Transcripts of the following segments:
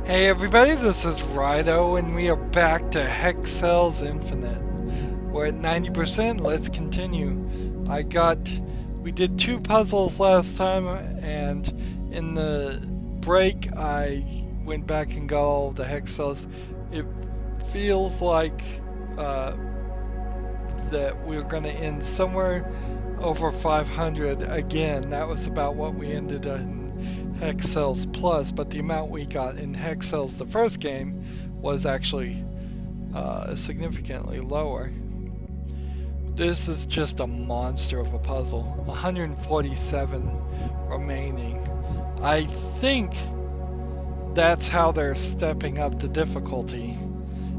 Hey everybody, this is Rydo and we are back to Hexcells Infinite. We're at 90%, let's continue. We did 2 puzzles last time and in the break I went back and got all the Hexcells. It feels like that we're going to end somewhere over 500 again. That was about what we ended in Hexcells Plus, but the amount we got in Hexcells the first game was actually significantly lower. This is just a monster of a puzzle. 147 remaining. I think that's how they're stepping up the difficulty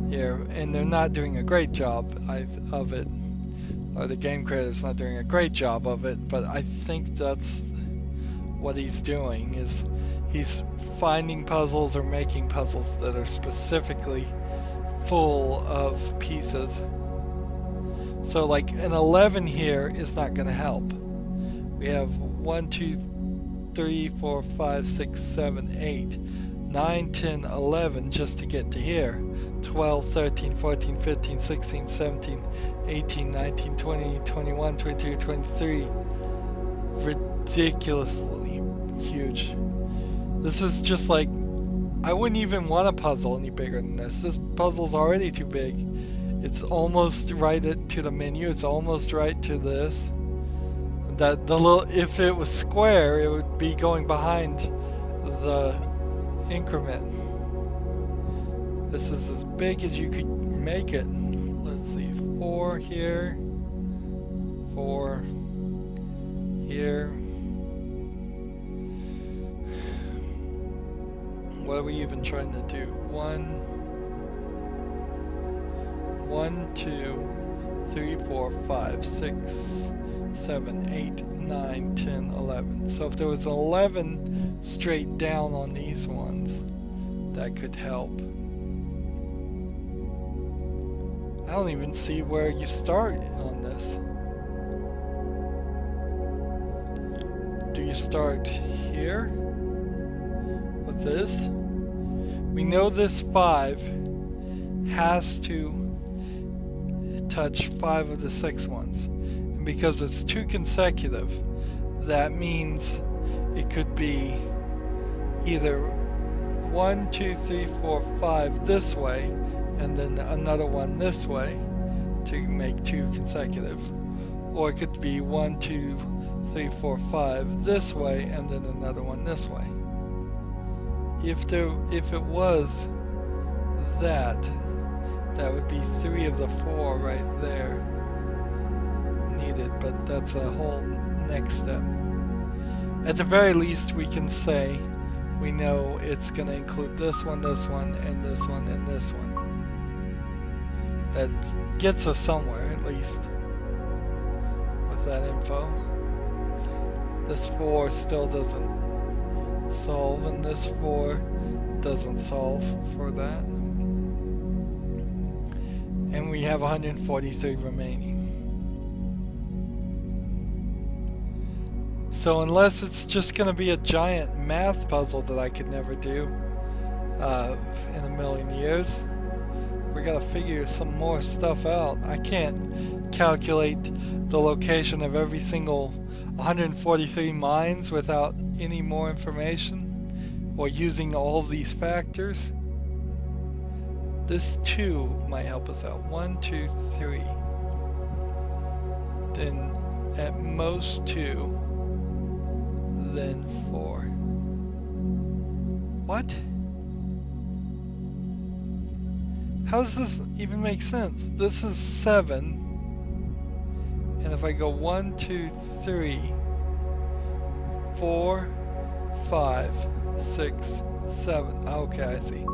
here, and they're not doing a great job of it. Or the game creator's not doing a great job of it, but I think that's what he's doing, is he's finding puzzles or making puzzles that are specifically full of pieces. So like an 11 here is not going to help. We have 1, 2, 3, 4, 5, 6, 7, 8, 9, 10, 11 just to get to here. 12, 13, 14, 15, 16, 17, 18, 19, 20, 21, 22, 23. Ridiculously huge. This is just like, I wouldn't even want a puzzle any bigger than this. This puzzle's already too big. It's almost right to the menu. It's almost right to this. That the little, if it was square, it would be going behind the increment. This is as big as you could make it. Let's see, 4 here, 4 here. What are we even trying to do? 1, 2, 3, 4, 5, 6, 7, 8, 9, 10, 11. So if there was 11 straight down on these ones, that could help. I don't even see where you start on this. Do you start here with this? We know this 5 has to touch 5 of the 6 ones. And because it's 2 consecutive, that means it could be either 1, 2, 3, 4, 5 this way, and then another one this way to make 2 consecutive. Or it could be 1, 2, 3, 4, 5 this way, and then another one this way. If it was that would be 3 of the 4 right there needed, but that's a whole next step. At the very least, we can say we know it's going to include this one, and this one, and this one. That gets us somewhere, at least, with that info. This 4 still doesn't solve, and this 4 doesn't solve for that. And we have 143 remaining. So unless it's just going to be a giant math puzzle that I could never do in a million years, we gotta figure some more stuff out. I can't calculate the location of every single 143 mines without any more information, or using all of these factors. This 2 might help us out. 1, 2, 3. Then at most 2. Then 4. What? How does this even make sense? This is 7. And if I go 1, 2, 3, 4, 5, 6, 7. Okay, I see.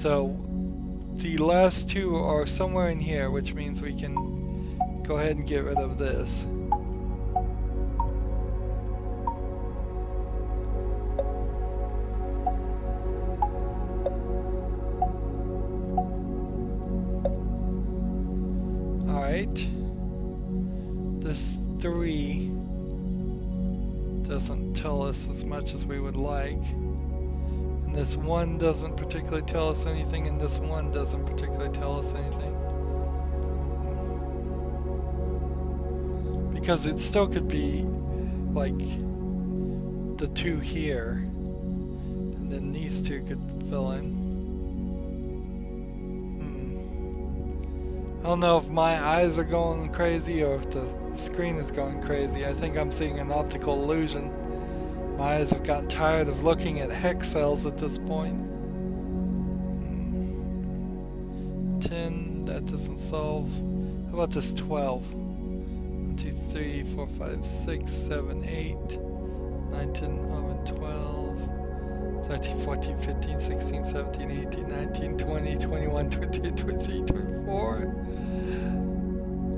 So the last 2 are somewhere in here, which means we can go ahead and get rid of this. Alright. This 3 doesn't tell us as much as we would like. And this one doesn't particularly tell us anything, and this one doesn't particularly tell us anything. Because it still could be like the two here, and then these two could fill in. I don't know if my eyes are going crazy or if the screen is going crazy. I think I'm seeing an optical illusion. My eyes have gotten tired of looking at Hexcells at this point. 10, that doesn't solve. How about this 12? 1, 2, 3, 4, 5, 6, 7, 8, 9, 10, 11, 12, 13, 14, 15, 16, 17, 18, 19, 20, 21, 22, 23, 24.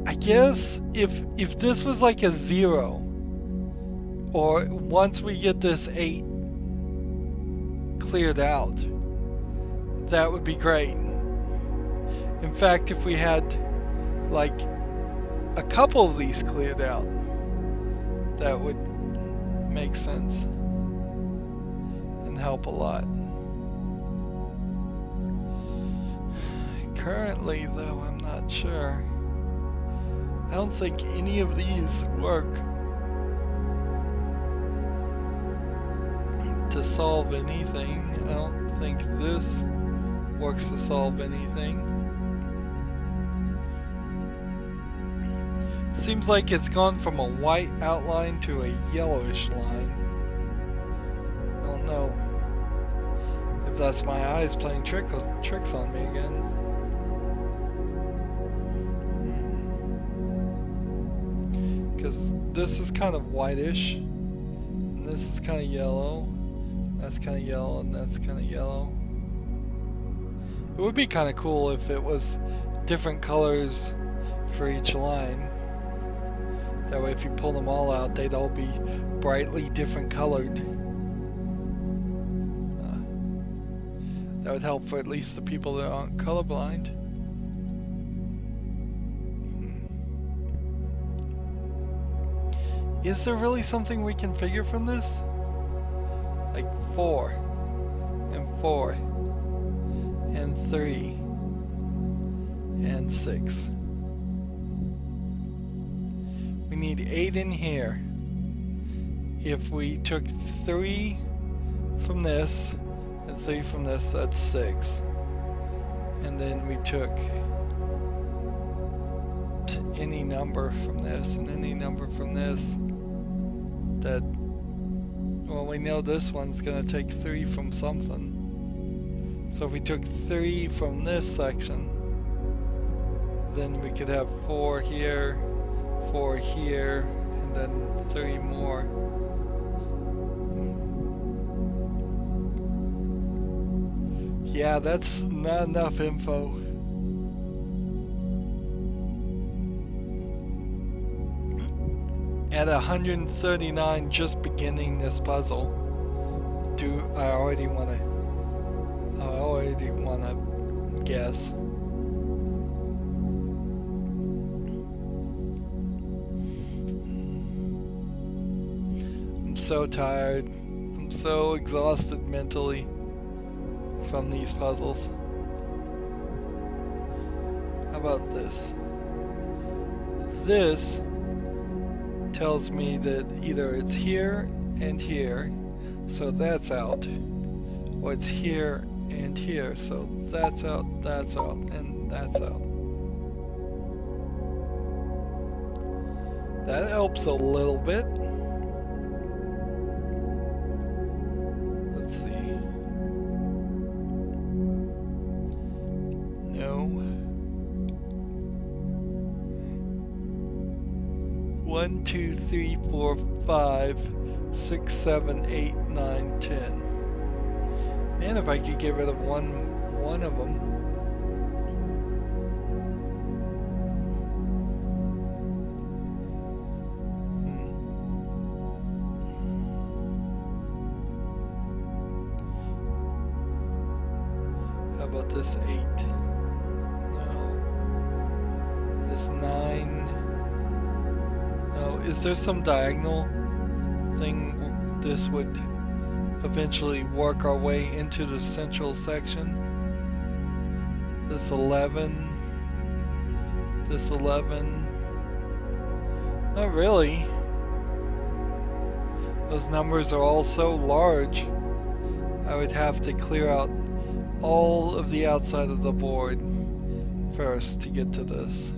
I guess if this was like a 0, or once we get this 8 cleared out, that would be great. In fact, if we had like a couple of these cleared out, that would make sense and help a lot. Currently though, I'm not sure. I don't think any of these work to solve anything. I don't think this works to solve anything. Seems like it's gone from a white outline to a yellowish line. I don't know if that's my eyes playing tricks on me again. Because this is kind of whitish, and this is kind of yellow, that's kind of yellow, and that's kind of yellow. It would be kind of cool if it was different colors for each line. That way if you pull them all out, they'd all be brightly different colored. That would help for at least the people that aren't colorblind. Is there really something we can figure from this? Like 4, and 4, and 3, and 6. We need 8 in here. If we took 3 from this, and 3 from this, that's 6. And then we took any number from this, and any number from this, that, well, we know this one's gonna take 3 from something. So if we took 3 from this section, then we could have 4 here, 4 here, and then 3 more. Yeah, that's not enough info. At 139, just beginning this puzzle, I already wanna guess. I'm so tired. I'm so exhausted mentally from these puzzles. How about this? This tells me that either it's here and here, so that's out, or it's here and here, so that's out, and that's out. That helps a little bit. Let's see. No. 1, 2, 3, 4, 5, 6, 7, 8, 9, 10. And if I could get rid of one of them. How about this 8? No. This 9. No, is there some diagonal thing this would eventually work our way into the central section. This 11, this 11, not really. Those numbers are all so large, I would have to clear out all of the outside of the board first to get to this.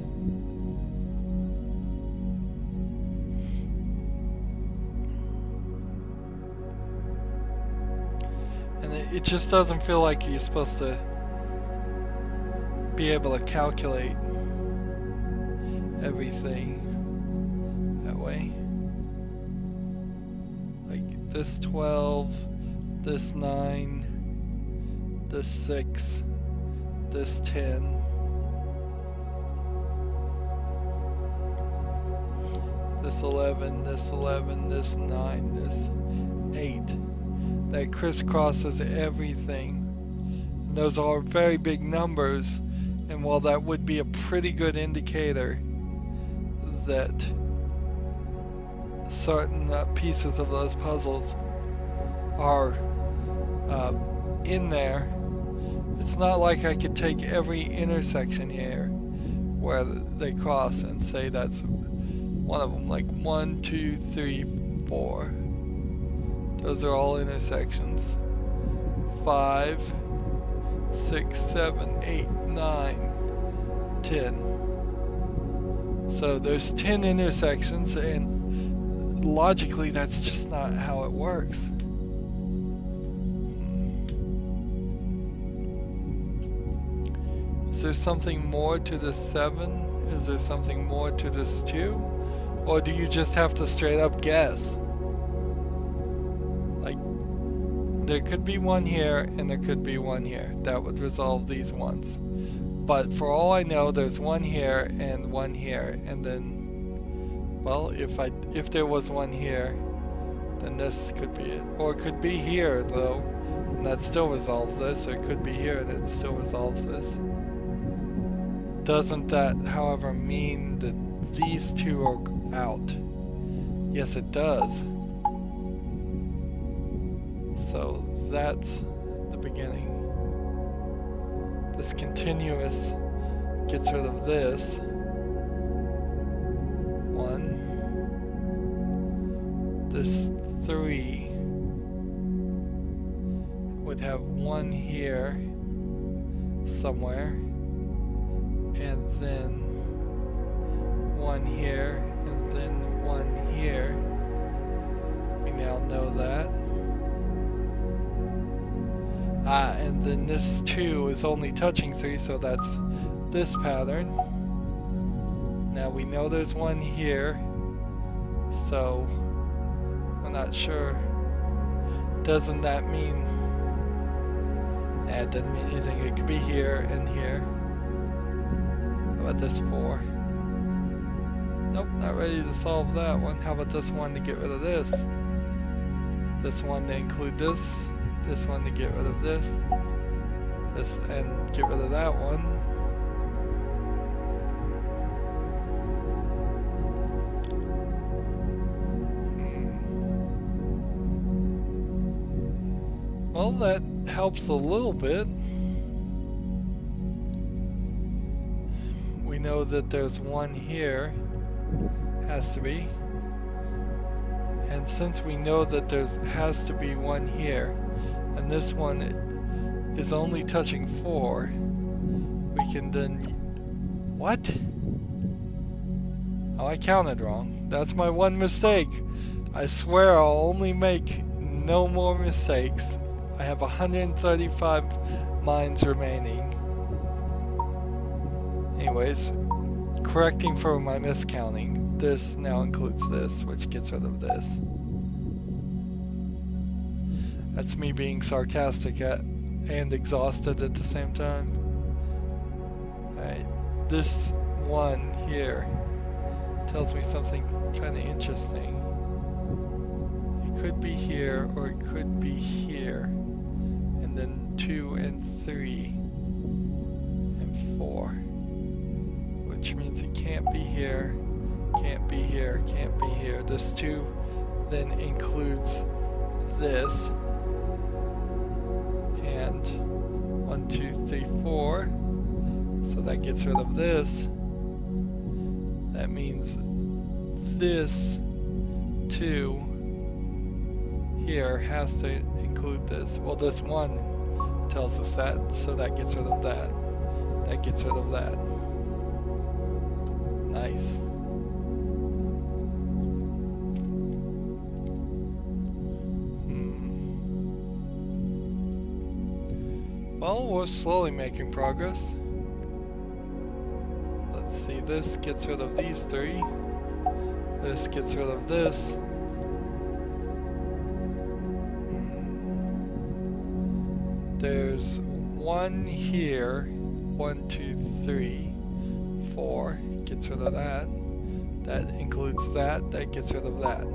And it just doesn't feel like you're supposed to be able to calculate everything that way. Like this 12, this 9, this 6, this 10. This 11, this 11, this 9, this 8. That crisscrosses everything. And those are very big numbers, and while that would be a pretty good indicator that certain pieces of those puzzles are in there, it's not like I could take every intersection here where they cross and say that's one of them, like 1, 2, 3, 4. Those are all intersections. 5, 6, 7, 8, 9, 10. So there's 10 intersections, and logically that's just not how it works. Is there something more to this 7? Is there something more to this 2? Or do you just have to straight up guess? Like, there could be one here and there could be one here. That would resolve these ones. But for all I know, there's one here and one here, and then, well, if there was one here, then this could be it. Or it could be here though, and that still resolves this, or it could be here and it still resolves this. Doesn't that, however, mean that these two are out? Yes, it does. So that's the beginning. This continuous gets rid of this. 1. This 3 would have 1 here somewhere, and then 1 here, and then 1 here. We now know that. And then this 2 is only touching 3, so that's this pattern. Now we know there's 1 here, so we're not sure. Doesn't that mean... it doesn't mean anything. It could be here and here. How about this 4? Nope, not ready to solve that one. How about this one to get rid of this? This one to include this. This one to get rid of this. This, and get rid of that one. Well, that helps a little bit. We know that there's 1 here. Has to be. And since we know that there has to be 1 here, and this one is only touching 4, we can then... What? Oh, I counted wrong. That's my one mistake. I swear I'll only make no more mistakes. I have 135 mines remaining. Anyways, correcting for my miscounting. This now includes this, which gets rid of this. That's me being sarcastic and exhausted at the same time. Alright, this 1 here tells me something kind of interesting. It could be here, or it could be here. And then 2 and 3 and 4. Which means it can't be here. Can't be here, can't be here. This 2 then includes this, and 1, 2, 3, 4. So that gets rid of this. That means this 2 here has to include this. Well, this 1 tells us that, so that gets rid of that. That gets rid of that. Nice. Well, we're slowly making progress. Let's see, this gets rid of these 3. This gets rid of this. There's 1 here. 1, 2, 3, 4. Gets rid of that. That includes that. That gets rid of that.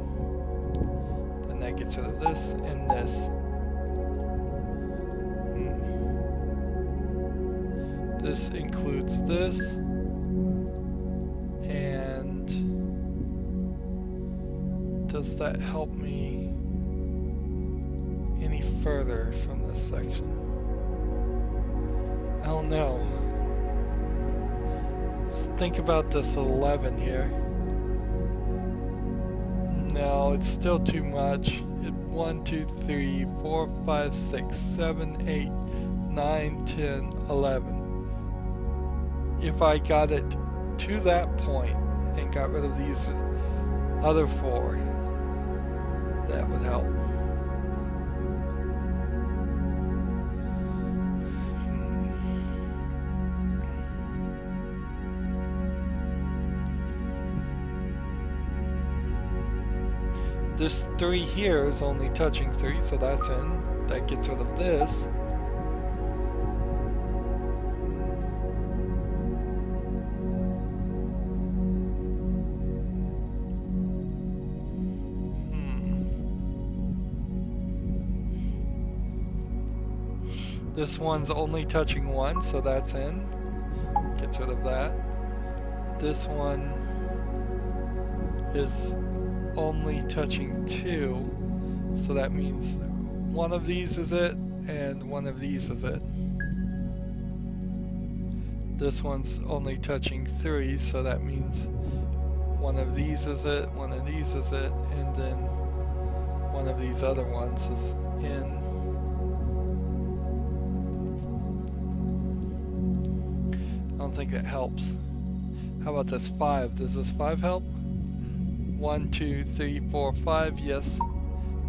Then that gets rid of this and this. This includes this. And does that help me any further from this section? I don't know. Let's think about this 11 here. No, it's still too much. 1, 2, 3, 4, 5, 6, 7, 8, 9, 10, 11. If I got it to that point and got rid of these other 4, that would help. This 3 here is only touching 3, so that's in. That gets rid of this. This one's only touching 1, so that's in. Gets rid of that. This one is only touching 2, so that means one of these is it, and one of these is it. This one's only touching 3, so that means one of these is it, one of these is it, and then one of these other ones is in. I don't think it helps. How about this 5? Does this 5 help? 1, 2, 3, 4, 5, yes.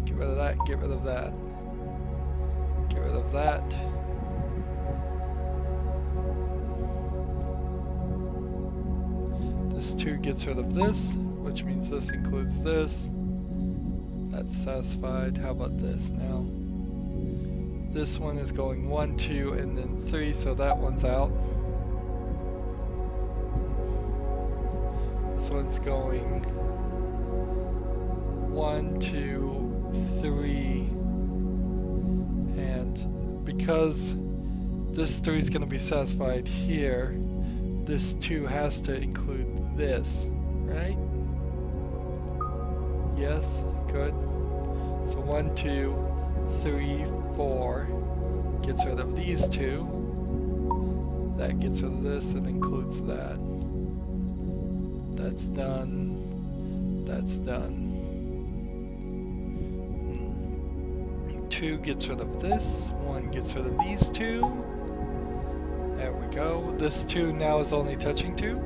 Get rid of that, get rid of that. Get rid of that. This 2 gets rid of this, which means this includes this. That's satisfied. How about this now? This one is going 1, 2, and then 3, so that one's out. This one's going 1, 2, 3, and because this 3 is going to be satisfied here, this 2 has to include this, right? Yes, good. So 1, 2, 3, 4 gets rid of these 2. That gets rid of this and includes that. That's done. That's done. 2 gets rid of this. 1 gets rid of these 2. There we go. This 2 now is only touching 2.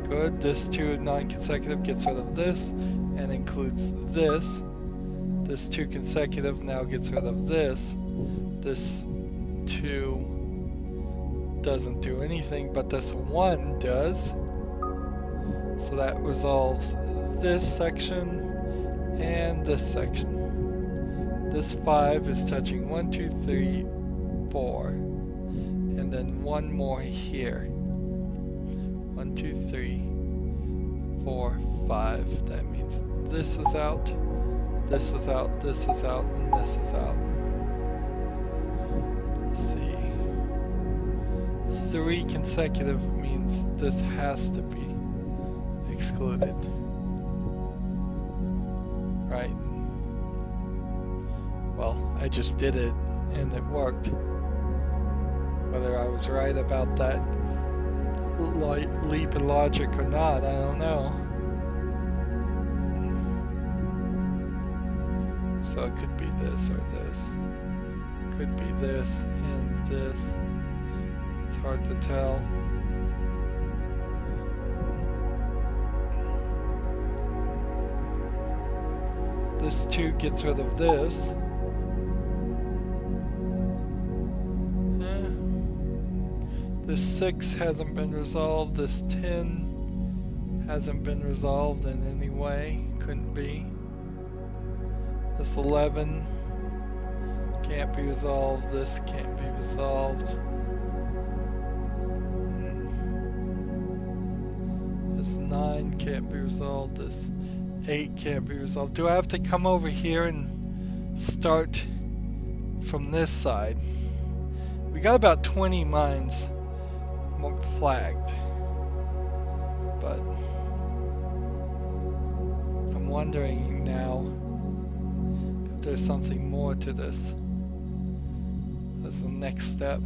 Good. This 2 non-consecutive gets rid of this and includes this. This 2 consecutive now gets rid of this. This 2 doesn't do anything, but this 1 does. So that resolves this section and this section. This 5 is touching 1, 2, 3, 4. And then one more here. 1, 2, 3, 4, 5. That means this is out, this is out, this is out, and this is out. Let's see. 3 consecutive means this has to be excluded. Right. Well, I just did it and it worked. Whether I was right about that leap in logic or not, I don't know. So it could be this or this. Could be this and this. It's hard to tell. This 2 gets rid of this. This 6 hasn't been resolved. This 10 hasn't been resolved in any way. Couldn't be. This 11 can't be resolved. This can't be resolved. This 9 can't be resolved. This 8 can't be resolved. Do I have to come over here and start from this side? We got about 20 mines flagged, but I'm wondering now if there's something more to this as the next step.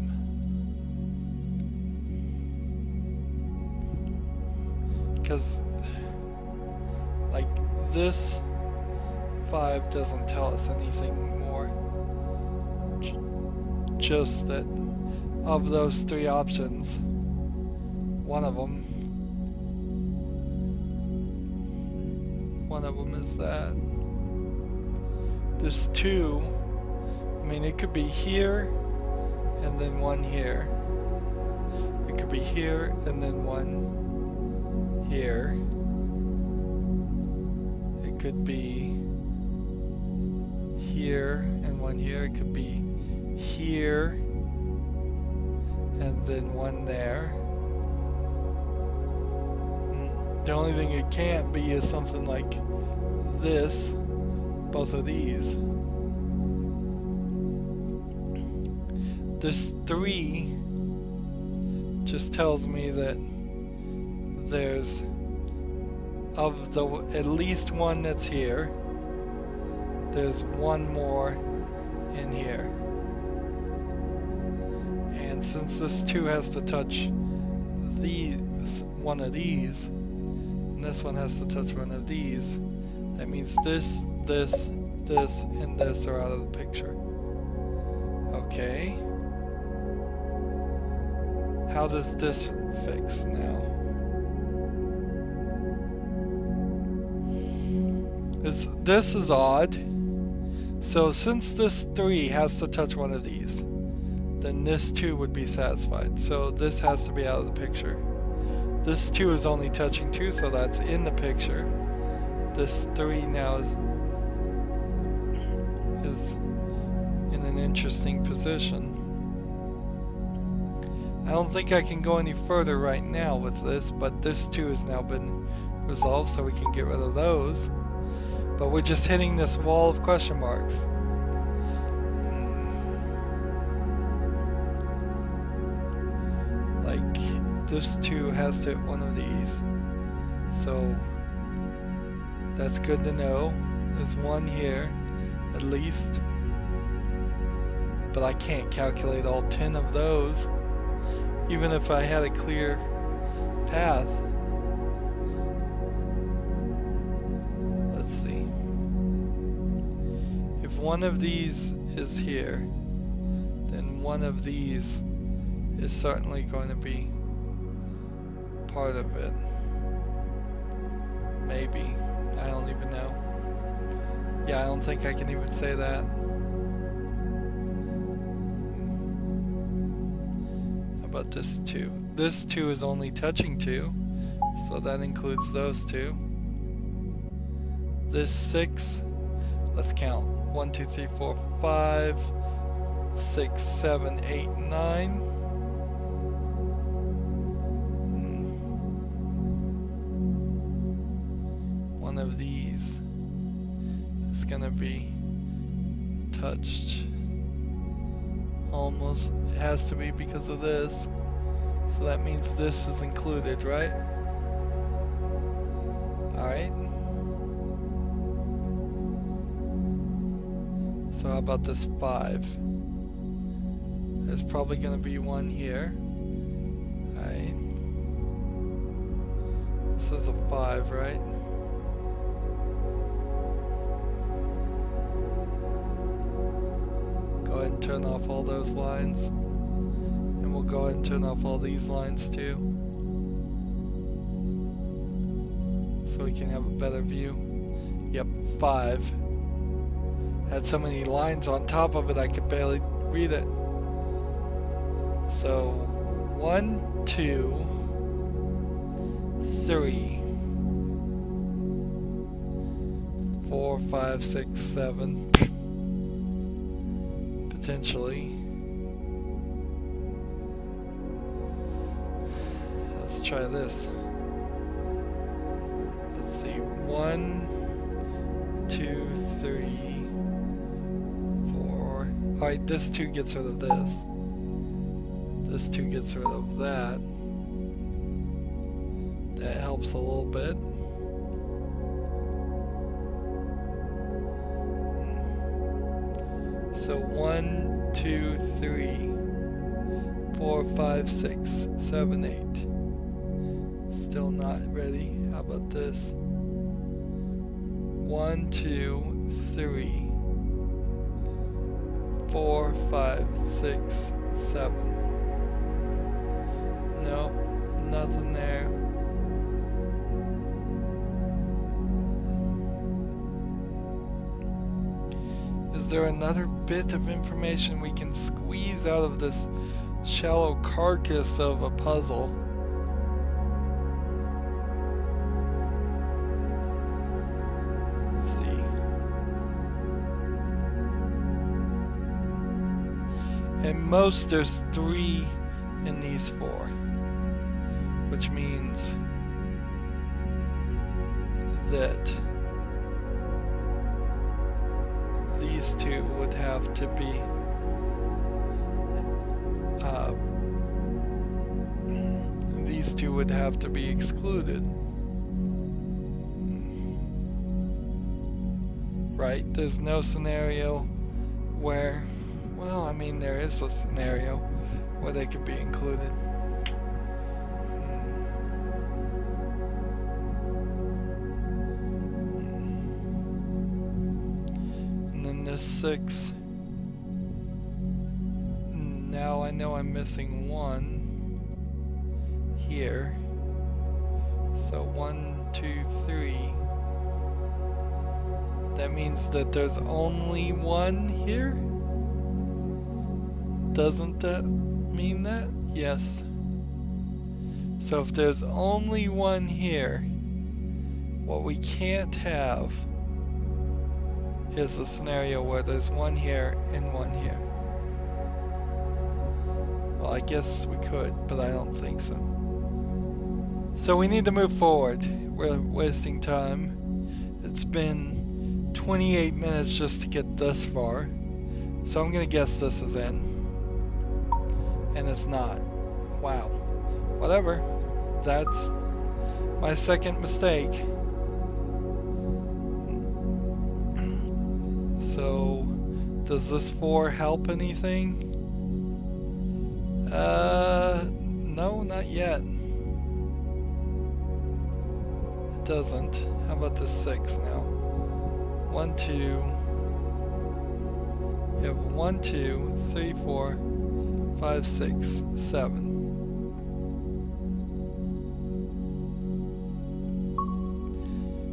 Because like this 5 doesn't tell us anything more. Just that of those 3 options, one of them is that. This 2, I mean, it could be here and then 1 here. It could be here and then 1 here. It could be here and 1 here. It could be here and then 1 there. The only thing it can't be is something like this, both of these. This 3 just tells me that there's of the at least 1 that's here, there's 1 more in here. And since this 2 has to touch these, one of these, and this one has to touch one of these, that means this, this, this, and this are out of the picture. Okay. How does this fix now? This is odd. So since this 3 has to touch one of these, then this 2 would be satisfied. So this has to be out of the picture. This 2 is only touching 2, so that's in the picture. This 3 now is in an interesting position. I don't think I can go any further right now with this, but this 2 has now been resolved, so we can get rid of those. But we're just hitting this wall of question marks. Like, this 2 has to hit one of these. So, that's good to know. There's 1 here, at least. But I can't calculate all 10 of those, even if I had a clear path. Let's see. If one of these is here, then one of these is certainly going to be part of it. Maybe. I don't even know. Yeah, I don't think I can even say that. How about this 2? This 2 is only touching 2, so that includes those 2. This 6, let's count. 1, 2, 3, 4, 5, 6, 7, 8, 9. One of these is gonna be touched. Almost, it has to be because of this. So that means this is included, right? Alright. So how about this 5? There's probably going to be one here. Right. This is a 5, right? Go ahead and turn off all those lines. And we'll go ahead and turn off all these lines too. So we can have a better view. Yep, 5. Had so many lines on top of it I could barely read it. So 1, 2, 3, 4, 5, 6, 7. Potentially. Let's try this. Let's see. 1, 2, 3, 4. Alright, this 2 gets rid of this. This 2 gets rid of that. That helps a little bit. So 1, 2, 3, 4, 5, 6, 7, 8. Still not ready. How about this? 1, 2, 3, 4, 5, 6, 7. Nope, nothing there. Is there another bit of information we can squeeze out of this shallow carcass of a puzzle? Let's see. At most there's 3 in these 4, which means that these 2 would have to be excluded, right? There's no scenario where, well, I mean there is a scenario where they could be included. And then this 6. Now I know I'm missing 1 here. So 1, 2, 3. That means that there's only 1 here? Doesn't that mean that? Yes. So if there's only 1 here, what we can't have is a scenario where there's 1 here and 1 here. Well, I guess we could, but I don't think so. So we need to move forward. We're wasting time. It's been 28 minutes just to get this far. So I'm gonna guess this is in. And it's not. Wow. Whatever. That's my second mistake. So, does this 4 help anything? No, not yet. It doesn't. How about this 6 now? 1, 2. You have 1, 2, 3, 4, 5, 6, 7.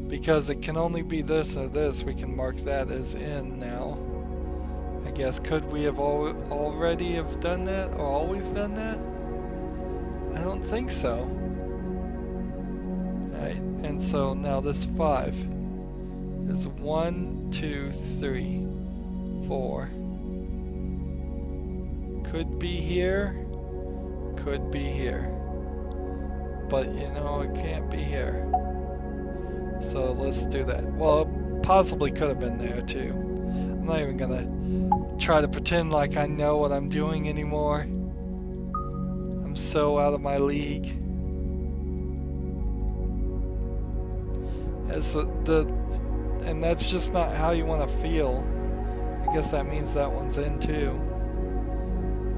Because it can only be this or this, we can mark that as in now. I guess, could we have already have done that, or always done that? I don't think so. Right, and so now this 5 is 1, 2, 3, 4. Could be here, could be here. But you know, it can't be here. So let's do that. Well, it possibly could have been there too. I'm not even gonna try to pretend like I know what I'm doing anymore. I'm so out of my league. And that's just not how you want to feel. I guess that means that one's in too.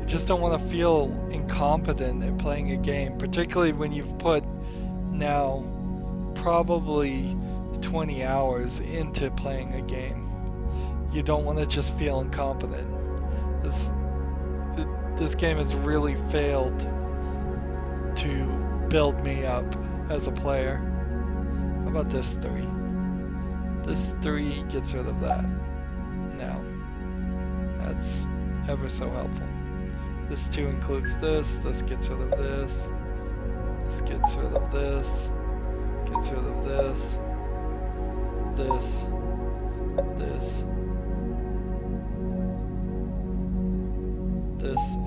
You just don't want to feel incompetent at playing a game, particularly when you've put now probably 20 hours into playing a game. You don't want to just feel incompetent. This game has really failed to build me up as a player. How about this 3? This 3 gets rid of that. Now, that's ever so helpful. This 2 includes this gets rid of this gets rid of this, gets rid of this,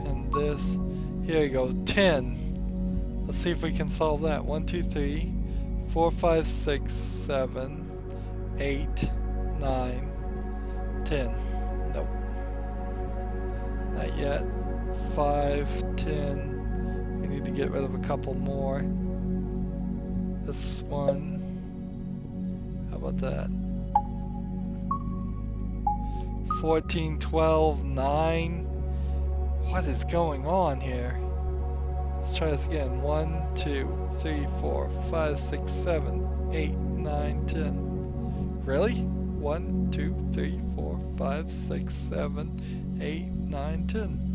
and this. Here you go, 10. Let's see if we can solve that. 1, 2, 3, 4, 5, 6, 7, 8, 9, 10. Nope. Not yet. 5, 10. We need to get rid of a couple more. This one. How about that? 14, 12, 9. What is going on here? Let's try this again. 1, 2, 3, 4, 5, 6, 7, 8, 9, 10. Really? 1, 2, 3, 4, 5, 6, 7, 8, 9, 10.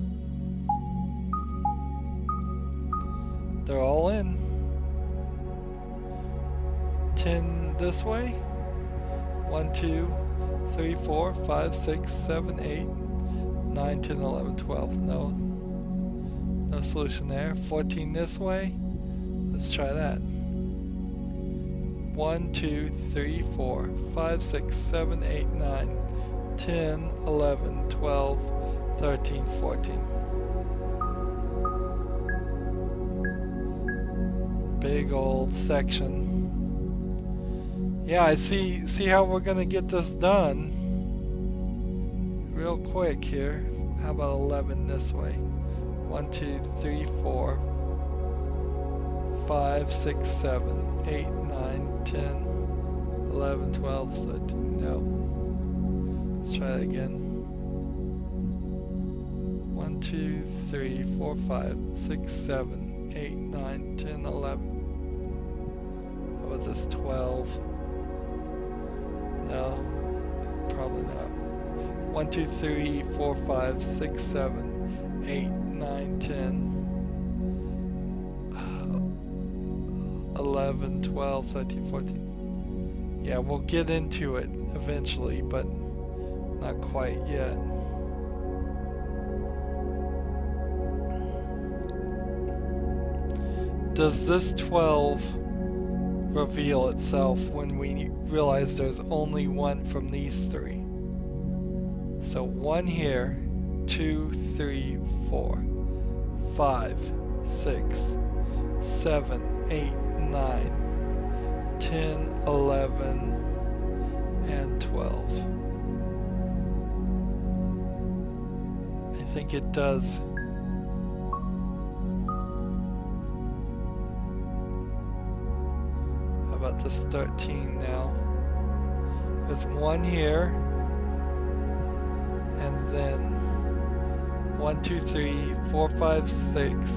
They're all in. 10 this way. 1, 2, 3, 4, 5, 6, 7, 8, 9, 10, 11, 12. No solution there. 14 this way. Let's try that. 1, 2, 3, 4, 5, 6, 7, 8, 9, 10, 11, 12, 13, 14. Big old section. Yeah, I see how we're gonna get this done real quick here. How about 11 this way? 1, 2, 3, 4, 5, 6, 7, 8, 9, 10, 11, 12, 13. No. Let's try that again. 1, 2, 3, 4, 5, 6, 7, 8, 9, 10, 11. How about this 12? No, probably not. 1, 2, 3, 4, 5, 6, 7, 8, 9, 10, 11, 12, 13, 14. Yeah, we'll get into it eventually, but not quite yet. Does this 12 reveal itself when we realize there's only one from these 3? So 1 here, 2, 3, 4, 5, 6, 7, 8, 9, 10, 11, and 12. I think it does. How about this 13 now? There's 1 here, and then 1, 2, 3, 4, 5, 6,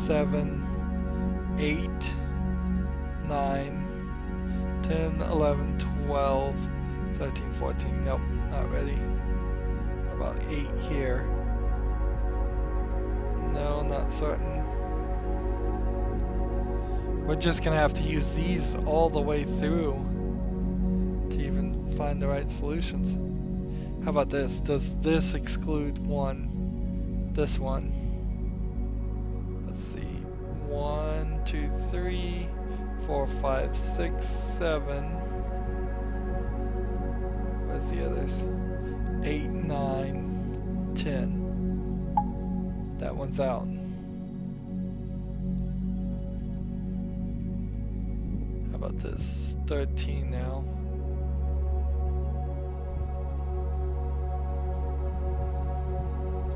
7, 8, 9, 10, 11, 12, 13, 14. Nope, not ready. How about 8 here? No, not certain. We're just gonna have to use these all the way through to even find the right solutions. How about this? Does this exclude 1? This one. Let's see. 1, 2, 3, 4, 5, 6, 7. Where's the others? 8, 9, 10. That one's out. How about this? 13 now.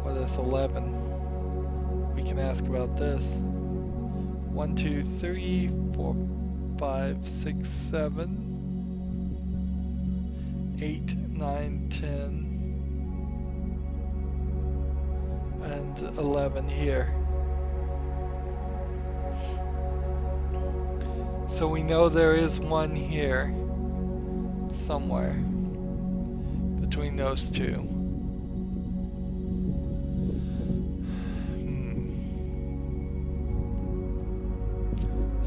What is 11? We can ask about this. 1, 2, 3, 4, 5, 6, 7, 8, 9, 10. and 11 here. So we know there is one here somewhere between those two.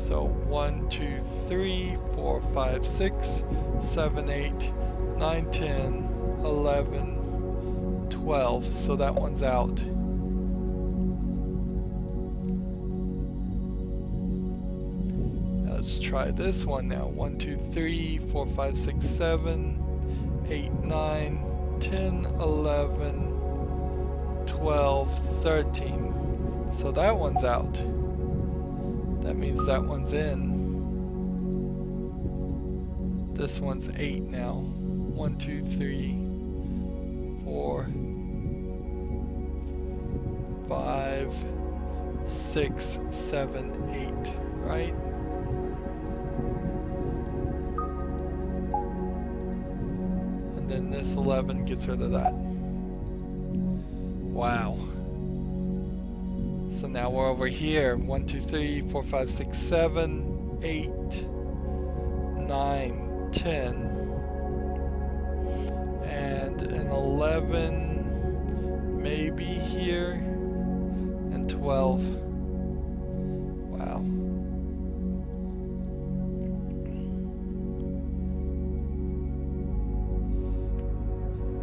So 1, 2, 3, 4, 5, 6, 7, 8, 9, 10, 11, 12. So that one's out. Let's try this one now. 1, 2, 3, 4, 5, 6, 7, 8, 9, 10, 11, 12, 13. So that one's out. That means that one's in. This one's 8 now. 1, 2, 3, 4, 5, 6, 7, 8, right? And then this 11 gets rid of that. Wow. So now we're over here. 1, 2, 3, 4, 5, 6, 7, 8, 9, 10, and an 11 maybe here, and 12. Wow.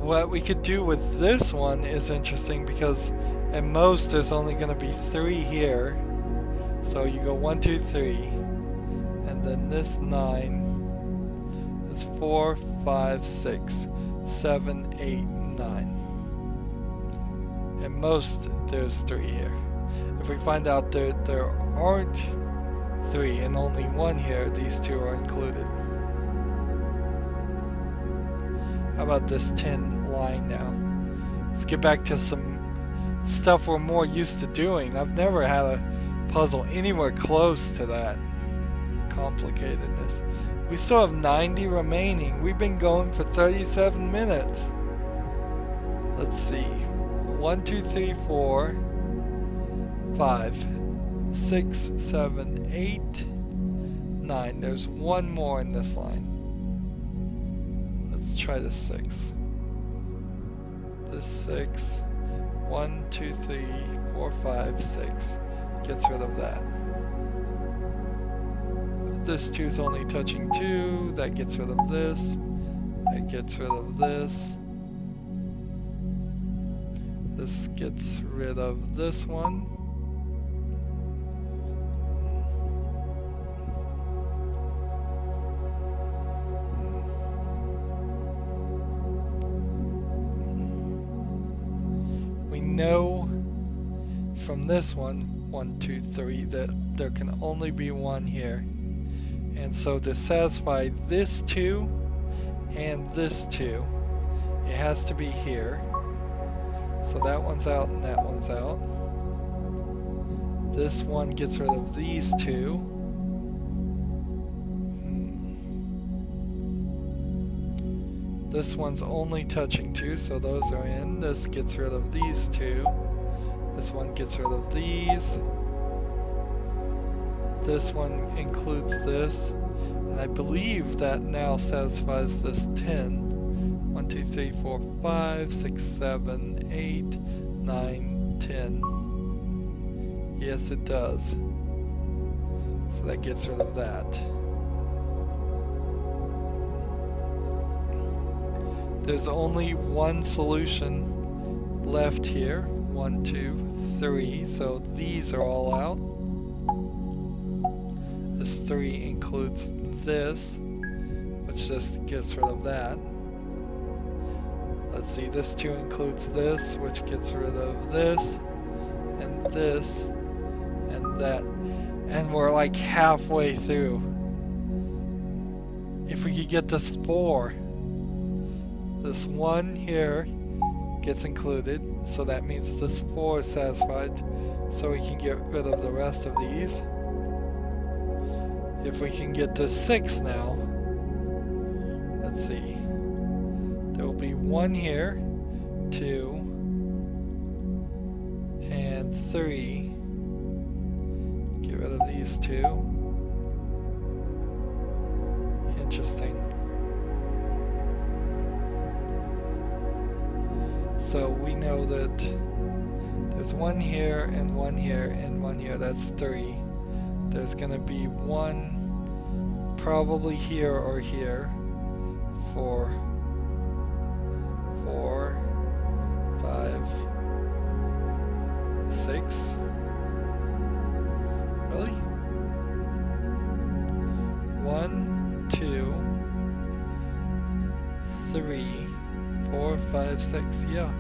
What we could do with this one is interesting because at most there's only going to be 3 here. So you go 1, 2, 3, and then this 9 is 4, 5, 6, 7, 8, 9. At most there's 3 here. If we find out that there aren't 3 and only 1 here, these 2 are included. How about this 10 line now? Let's get back to some stuff we're more used to doing. I've never had a puzzle anywhere close to that complicatedness. We still have 90 remaining. We've been going for 37 minutes. Let's see. 1, 2, 3, 4, 5, 6, 7, 8, 9. There's one more in this line. Let's try the 6. This 6. 1, 2, 3, 4, 5, 6. Gets rid of that. This 2 is only touching 2. That gets rid of this. That gets rid of this. This gets rid of this one. We know from this one, 1, 2, 3, that there can only be 1 here. And so to satisfy this 2 and this 2, it has to be here. So that one's out and that one's out. This one gets rid of these 2. This one's only touching 2, so those are in. This gets rid of these 2. This one gets rid of these. This one includes this. And I believe that now satisfies this 10. 1, 2, 3, 4, 5, 6, 7, 8, 9, 10. Yes, it does. So that gets rid of that. There's only one solution left here. 1, 2, 3. So these are all out. This 3 includes this, which just gets rid of that. Let's see, this 2 includes this, which gets rid of this, and this, and that. And we're like halfway through. If we could get this 4, this 1 here gets included, so that means this 4 is satisfied, so we can get rid of the rest of these. If we can get to 6 now, let's see, there will be 1 here, 2, 3. Get rid of these 2. Interesting. So we know that there's 1 here and 1 here and 1 here. That's 3. There's gonna be 1 probably here or here for 4, 5, 6. Really? 1, 2, 3, 4, 5, 6. Yeah.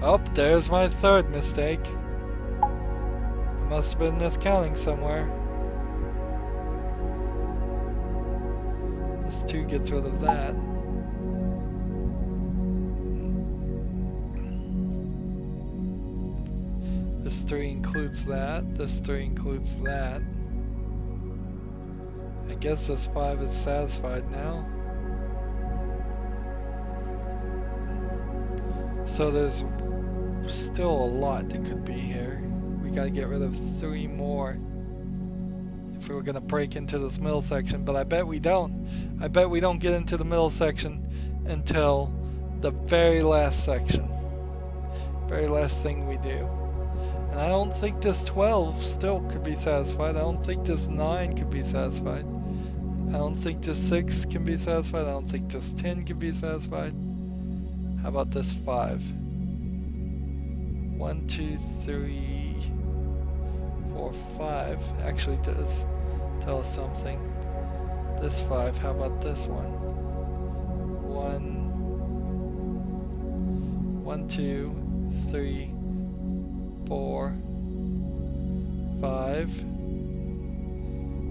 Oh, there's my 3rd mistake. I must have been miscounting somewhere. This 2 gets rid of that. This 3 includes that. This 3 includes that. I guess this 5 is satisfied now. So there's still a lot that could be here. We gotta get rid of 3 more if we were gonna break into this middle section, but I bet we don't. I bet we don't get into the middle section until the very last section. Very last thing we do. And I don't think this 12 still could be satisfied. I don't think this 9 could be satisfied. I don't think this 6 can be satisfied. I don't think this 10 can be satisfied. How about this 5? 1, 2, 3, 4, 5 actually does tell us something. This 5, how about this one? 1, 2, 3, 4, 5.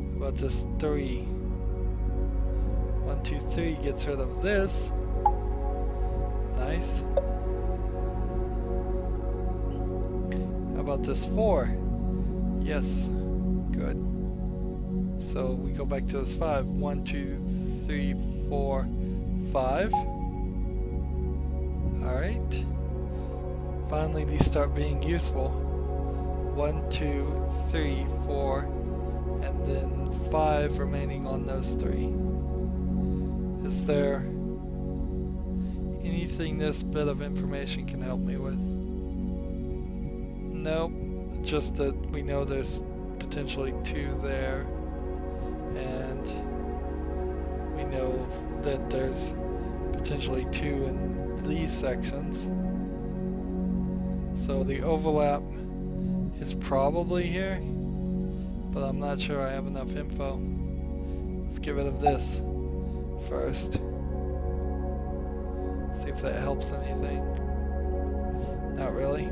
How about this 3? 1, 2, 3 gets rid of this. Nice. How about this 4? Yes. Good. So we go back to this 5. 1, 2, 3, 4, 5. Alright. Finally these start being useful. 1, 2, 3, 4, and then 5 remaining on those 3. Is there anything this bit of information can help me with? Nope. Just that we know there's potentially 2 there, and we know that there's potentially 2 in these sections. So the overlap is probably here, but I'm not sure I have enough info. Let's get rid of this first. See if that helps anything. Not really.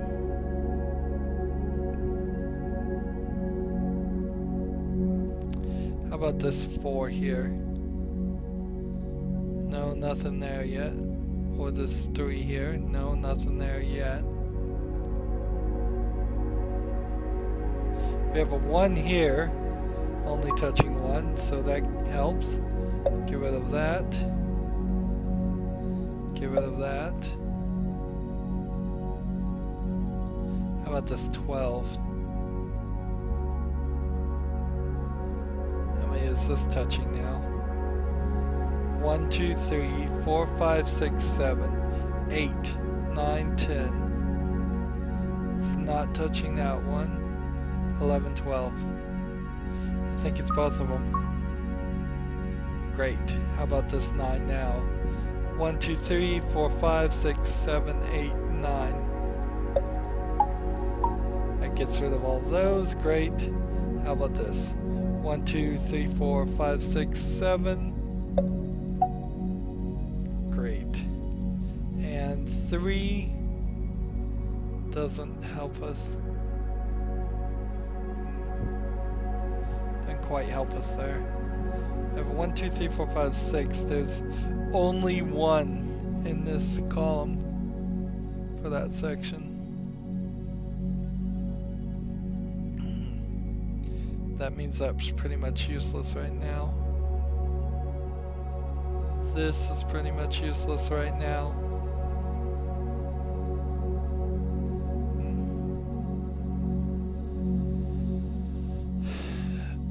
How about this 4 here? No, nothing there yet. Or this 3 here? No, nothing there yet. We have a 1 here, only touching 1, so that helps. Get rid of that. Get rid of that. How about this 12? How many is this touching now? 1, 2, 3, 4, 5, 6, 7, 8, 9, 10. It's not touching that one. 11, 12. I think it's both of them. Great. How about this 9 now? 1, 2, 3, 4, 5, 6, 7, 8, 9. That gets rid of all those. Great. How about this? 1, 2, 3, 4, 5, 6, 7. Great. And 3 doesn't help us. Doesn't quite help us there. I have 1, 2, 3, 4, 5, 6. There's only 1 in this column for that section. That means that's pretty much useless right now. This is pretty much useless right now.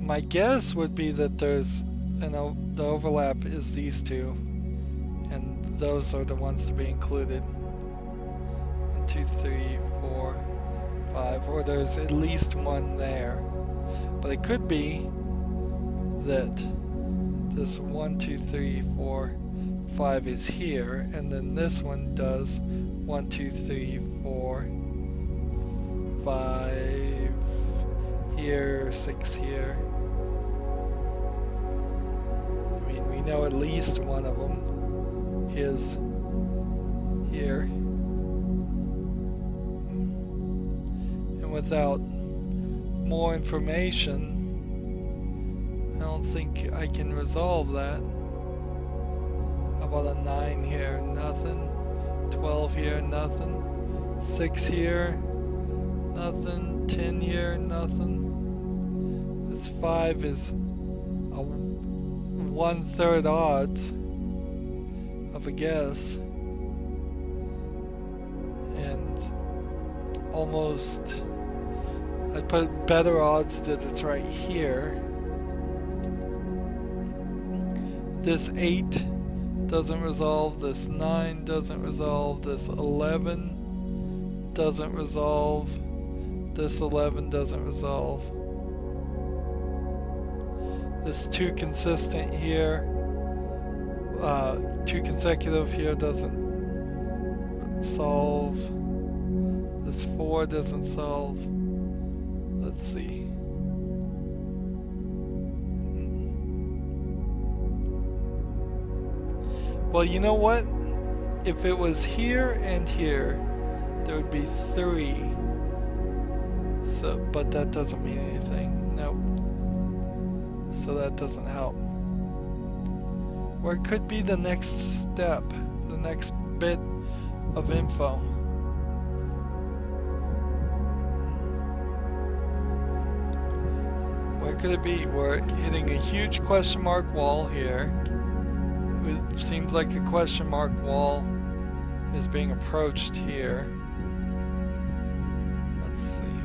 my guess would be that there's, the overlap is these two, and those are the ones to be included. 1, 2, 3, 4, 5, or there's at least one there. But it could be that this 1, 2, 3, 4, 5 is here, and then this one does 1, 2, 3, 4, 5 here, 6 here. I mean, we know at least one of them is here. And without more information, I don't think I can resolve that. How about a 9 here? Nothing. 12 here? Nothing. 6 here? Nothing. 10 here? Nothing. This 5 is a 1/3 odds of a guess. And almost, I'd put better odds that it's right here. This 8 doesn't resolve, this 9 doesn't resolve, this 11 doesn't resolve, this 11 doesn't resolve. This 2 consistent here, 2 consecutive here doesn't solve. This 4 doesn't solve. Let's see. Well, you know what? If it was here and here, there would be 3. So, but that doesn't mean anything. Nope. So that doesn't help. Or it could be the next step, the next bit of info. What could it be? We're hitting a huge question mark wall here. It seems like a question mark wall is being approached here. Let's see.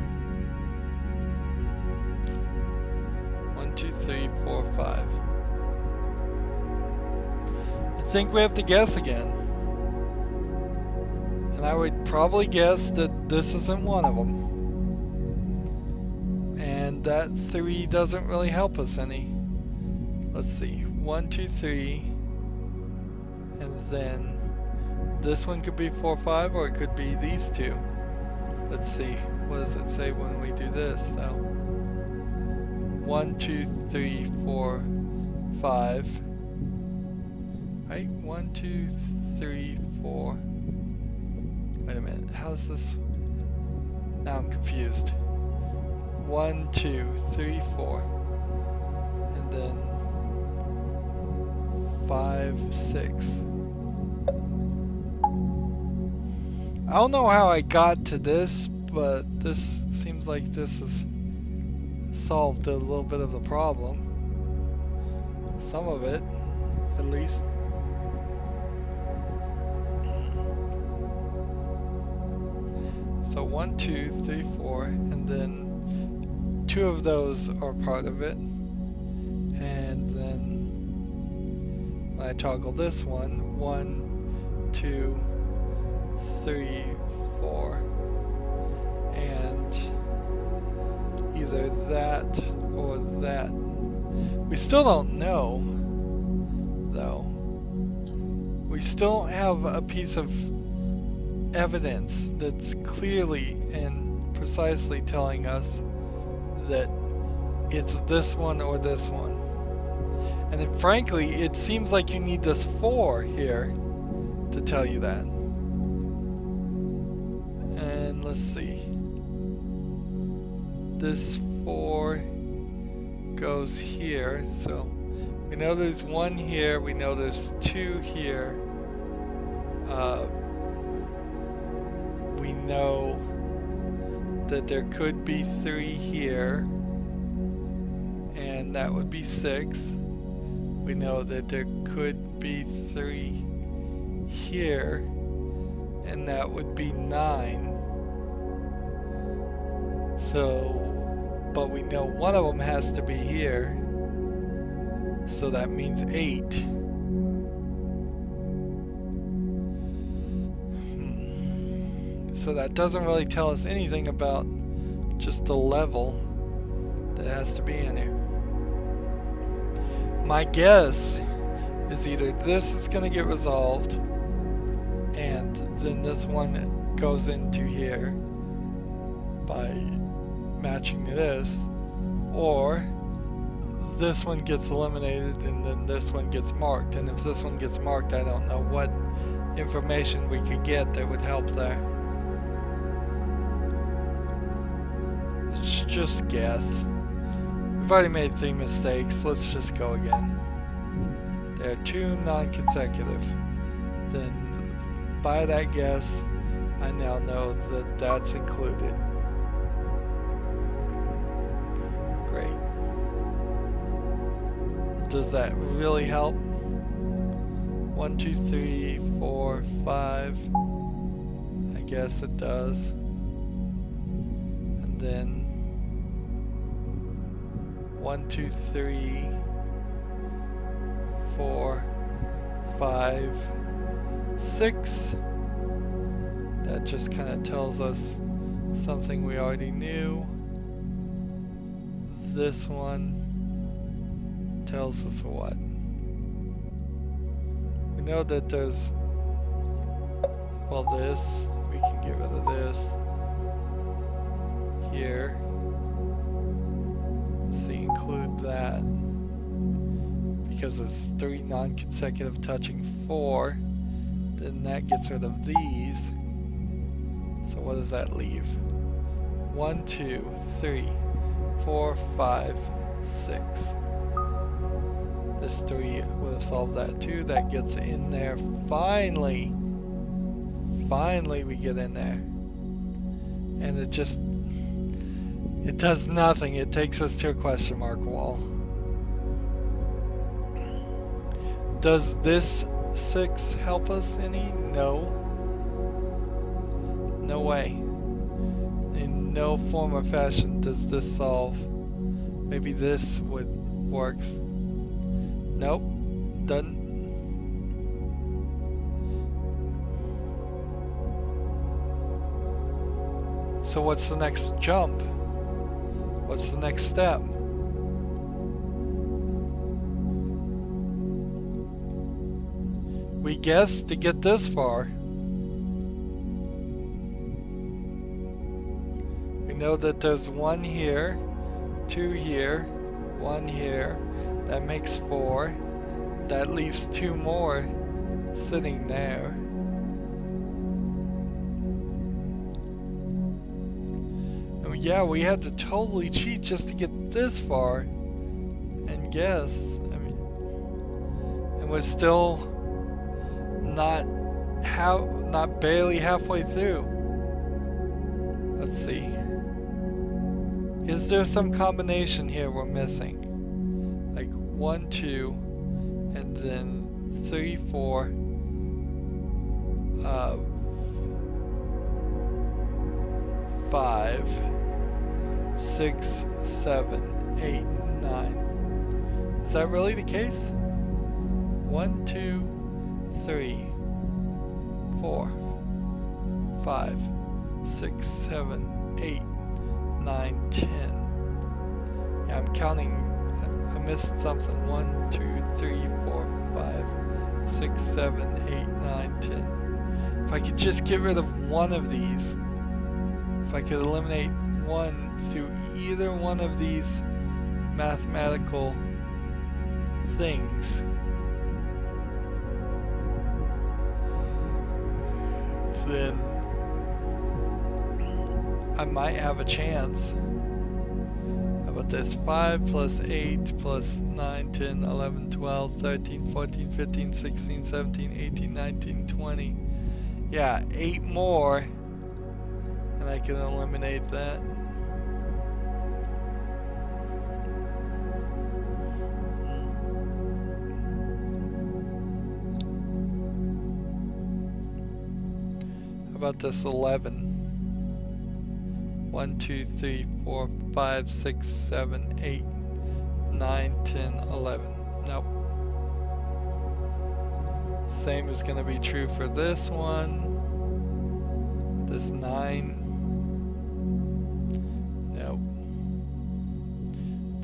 1, 2, 3, 4, 5. I think we have to guess again. And I would probably guess that this isn't one of them. And that 3 doesn't really help us any. Let's see. 1, 2, 3. And then this one could be 4, 5, or it could be these two. Let's see. What does it say when we do this, though? 1, 2, 3, 4, 5. Right? 1, 2, 3, 4. Wait a minute. How's this? Now I'm confused. 1, 2, 3, 4. And then 5, 6. I don't know how I got to this, but this seems like this has solved a little bit of the problem. Some of it, at least. So 1, 2, 3, 4, and then 2 of those are part of it. And then when I toggle this one, 1, 2, 3, 4, and either that or that. We still don't know, though. We still don't have a piece of evidence that's clearly and precisely telling us that it's this one or this one. And then, frankly, it seems like you need this 4 here to tell you that. And let's see. This 4 goes here, so we know there's 1 here, we know there's 2 here. We know that there could be 3 here, and that would be 6. We know that there could be 3 here, and that would be 9. So but we know one of them has to be here, so that means 8. So that doesn't really tell us anything about just the level that has to be in here. My guess is either this is going to get resolved and then this one goes into here by matching this, or this one gets eliminated and then this one gets marked. And if this one gets marked, I don't know what information we could get that would help there. Let's just guess. We've already made 3 mistakes. Let's just go again. There are 2 non-consecutive. Then by that guess, I now know that that's included. Great. Does that really help? 1, 2, 3, 4, 5. I guess it does. And then 1, 2, 3, 4, 5, 6. That just kind of tells us something we already knew. This one tells us what? We know that there's, well, this, we can get rid of this here. Let's see, include that. Because it's 3 non-consecutive touching 4, then that gets rid of these. So what does that leave? 1, 2, 3, 4, 5, 6. This 3 would have solved that too. That gets in there. Finally! Finally we get in there. And it just, it does nothing. It takes us to a question mark wall. Does this 6 help us any? No. No way. In no form or fashion does this solve. Maybe this would works. Nope. Doesn't. So what's the next jump? What's the next step? We guessed to get this far. We know that there's 1 here, 2 here, 1 here. That makes 4. That leaves 2 more sitting there. And yeah, we had to totally cheat just to get this far and guess. I mean, and we're still not barely halfway through. Let's see. Is there some combination here we're missing? Like 1, 2, and then 3, 4, 5, 6, 7, 8, 9. Is that really the case? 1, 2, 3, 4, 5, 6, 7, 8, 9, 10. Yeah, I'm counting. I missed something. 1, 2, 3, 4, 5, 6, 7, 8, 9, 10. If I could just get rid of one of these, if I could eliminate 1 through either one of these mathematical things, then I might have a chance. How about this? 5 plus 8 plus 9, 10, 11, 12, 13, 14, 15, 16, 17, 18, 19, 20. Yeah, 8 more, and I can eliminate that. How about this 11? 1, 2, 3, 4, 5, 6, 7, 8, 9, 10, 11. Nope. Same is going to be true for this one. This 9. Nope.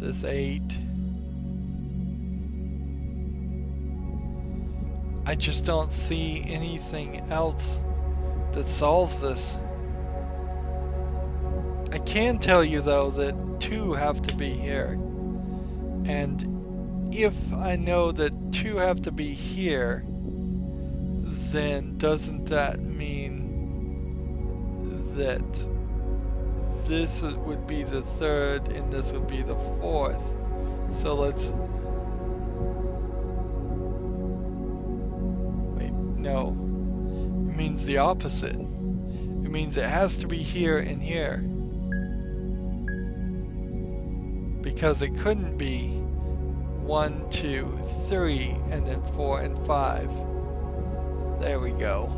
This 8. I just don't see anything else that solves this. I can tell you though that 2 have to be here. And if I know that 2 have to be here, then doesn't that mean that this would be the 3rd and this would be the 4th? So let's... Wait, no. It means the opposite. It means it has to be here and here. Because it couldn't be 1, 2, 3, and then 4 and 5. There we go.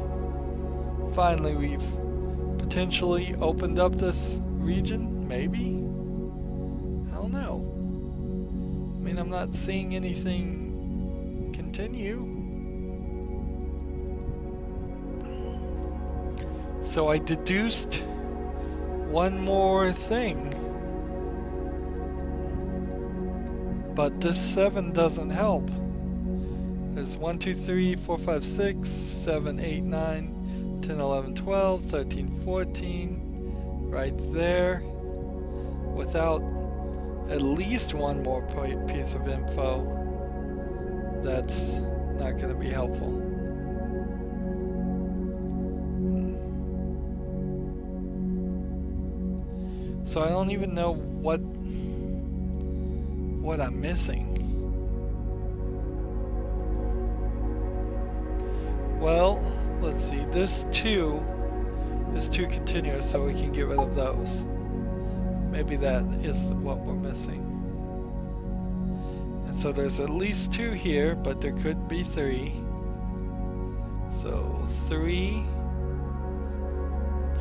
Finally, we've potentially opened up this region, maybe? I don't know. I mean, I'm not seeing anything continue. So I deduced one more thing. But this 7 doesn't help. There's 1, 2, 3, 4, 5, 6, 7, 8, 9, 10, 11, 12, 13, 14, right there. Without at least one more piece of info, that's not going to be helpful. So I don't even know what I'm missing. Well, let's see. This 2 is too continuous, so we can get rid of those. Maybe that is what we're missing. And so there's at least 2 here, but there could be 3. So 3,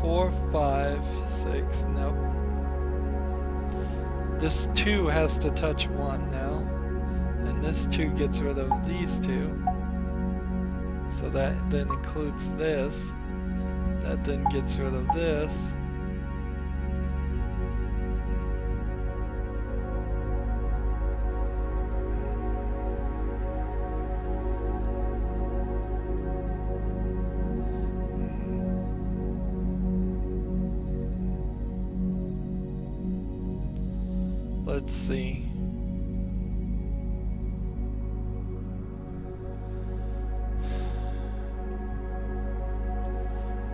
4, 5, 6, nope. This 2 has to touch 1 now, and this 2 gets rid of these 2. So that then includes this. That then gets rid of this. Let's see.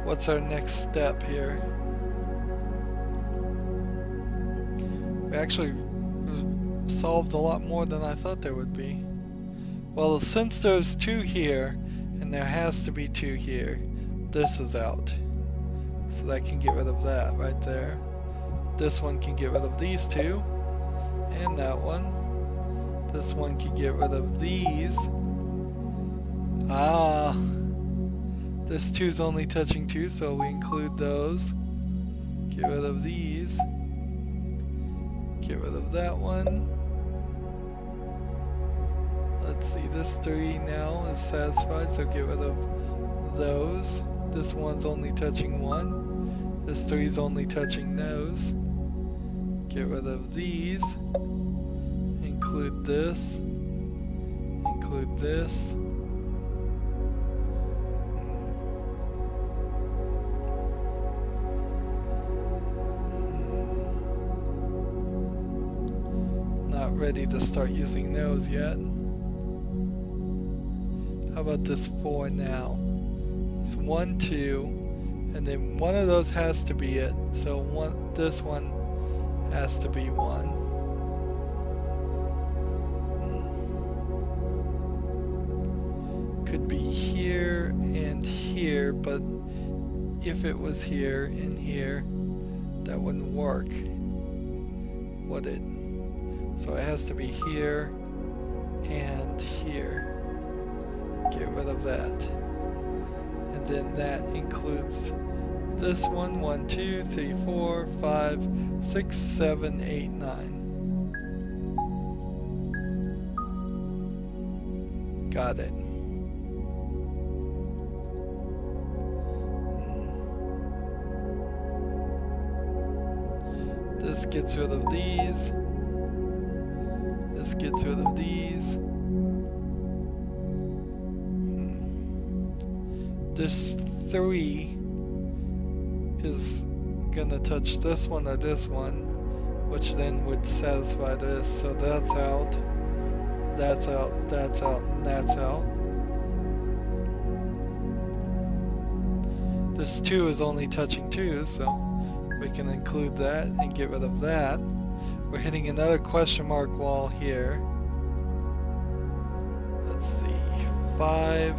What's our next step here? We actually solved a lot more than I thought there would be. Well, since there's 2 here, and there has to be 2 here, this is out. So that can get rid of that right there. This one can get rid of these 2. And that one. This one can get rid of these. Ah, this 2's only touching 2, so we include those. Get rid of these. Get rid of that one. Let's see, this 3 now is satisfied, so get rid of those. This one's only touching 1. This 3's only touching those. Get rid of these. Include this. Include this. Not ready to start using those yet. How about this 4 now? It's 1, 2, and then one of those has to be it. So this one has to be 1. Could be here and here, but if it was here and here, that wouldn't work, would it? So it has to be here and here. Get rid of that. And then that includes This one, 1, 2, 3, 4, 5, 6, 7, 8, 9. Got it. This gets rid of these. This gets rid of these. This 3 is gonna touch this one or this one, which then would satisfy this. So that's out. That's out, that's out, and that's out. This 2 is only touching 2, so we can include that and get rid of that. We're hitting another question mark wall here. Let's see, 5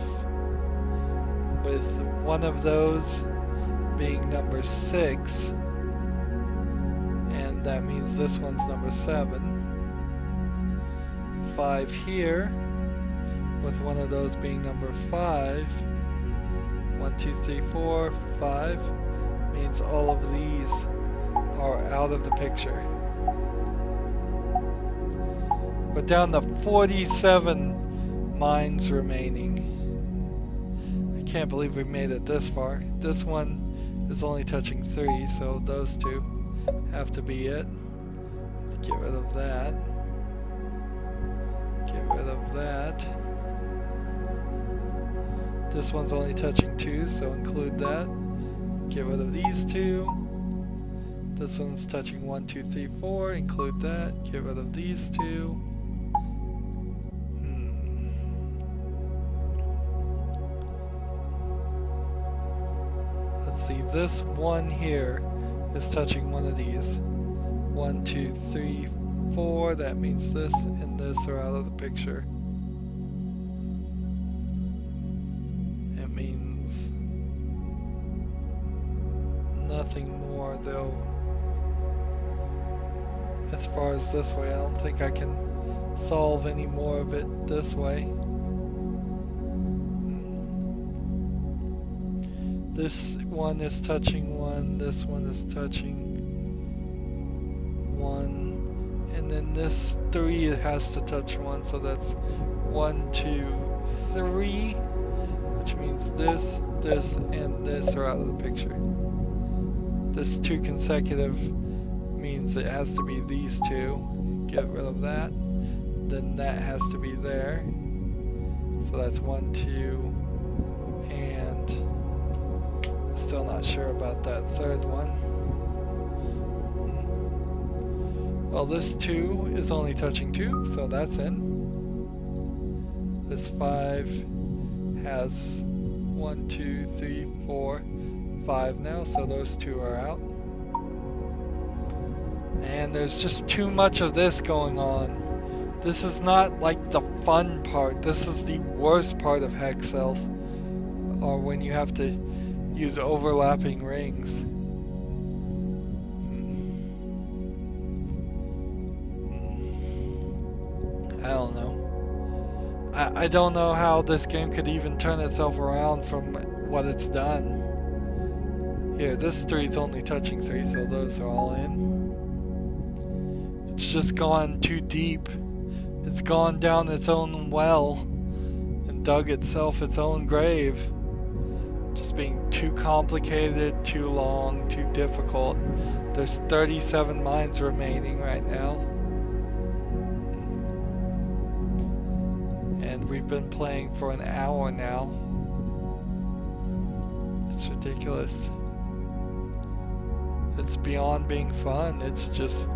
with one of those being number 6, and that means this one's number 7. 5 here, with one of those being number 5. 1, 2, 3, 4, 5 means all of these are out of the picture. We're down to 47 mines remaining. I can't believe we made it this far. This one is only touching 3, so those 2 have to be it. Get rid of that. Get rid of that. This one's only touching 2, so include that. Get rid of these 2. This one's touching 1, 2, 3, 4. Include that. Get rid of these 2. Let's see. This one here is touching one of these. 1, 2, 3, 4. That means this and this are out of the picture. Nothing more though. As far as this way, I don't think I can solve any more of it this way. This one is touching 1, this one is touching 1, and then this 3 has to touch 1, so that's 1, 2, 3, which means this, and this are out of the picture. This 2 consecutive means it has to be these 2. Get rid of that. Then that has to be there. So that's 1, 2, and still not sure about that third one. Well, this 2 is only touching 2, so that's in. This 5 has 1, 2, 3, 4, 5 now, so those 2 are out. And there's just too much of this going on. This is not like the fun part. This is the worst part of Hexcells, or when you have to use overlapping rings. I don't know. I don't know how this game could even turn itself around from what it's done. Here, this 3 is only touching 3, so those are all in. It's just gone too deep. It's gone down its own well and dug itself its own grave. Just being too complicated, too long, too difficult. There's 37 mines remaining right now. And we've been playing for an hour now. It's ridiculous. It's beyond being fun, it's just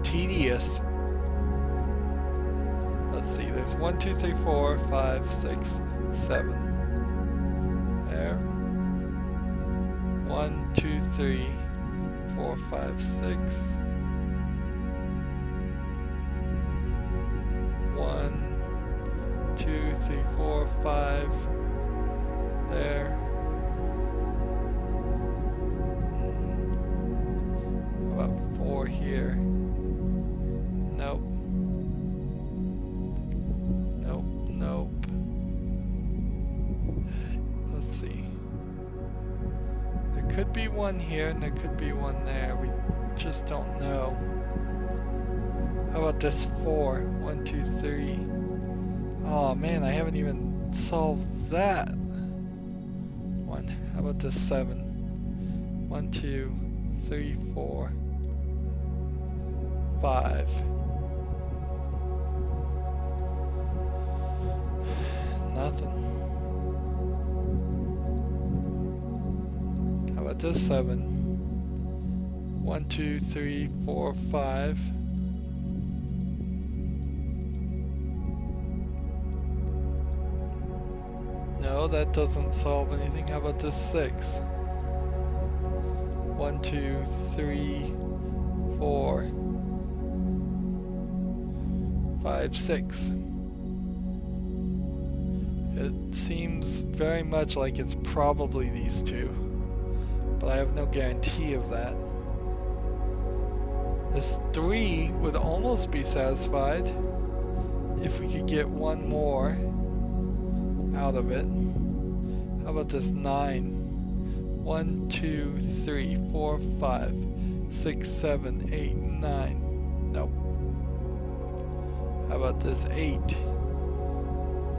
tedious. Let's see, there's 1, 2, 3, 4, 5, 6, 7. There. 1, 2, 3, 4, 5, 6. 1, 2, 3, 4, 5. There. About 4 here. Nope. Nope, nope. Let's see. There could one here and there could be one there. We just don't know. How about this 4? 1, 2, 3. Oh man, I haven't even solved that one. How about this 7? 1, 2, 3, 4, 5. Nothing. How about this 7? 1, 2, 3, 4, 5. No, that doesn't solve anything. How about this 6? 1, 2, 3, 4, 5, 6. It seems very much like it's probably these two, but I have no guarantee of that. This 3 would almost be satisfied if we could get one more out of it. How about this 9? 1, 2, 3, 4, 5, 6, 7, 8, 9. Nope. How about this 8?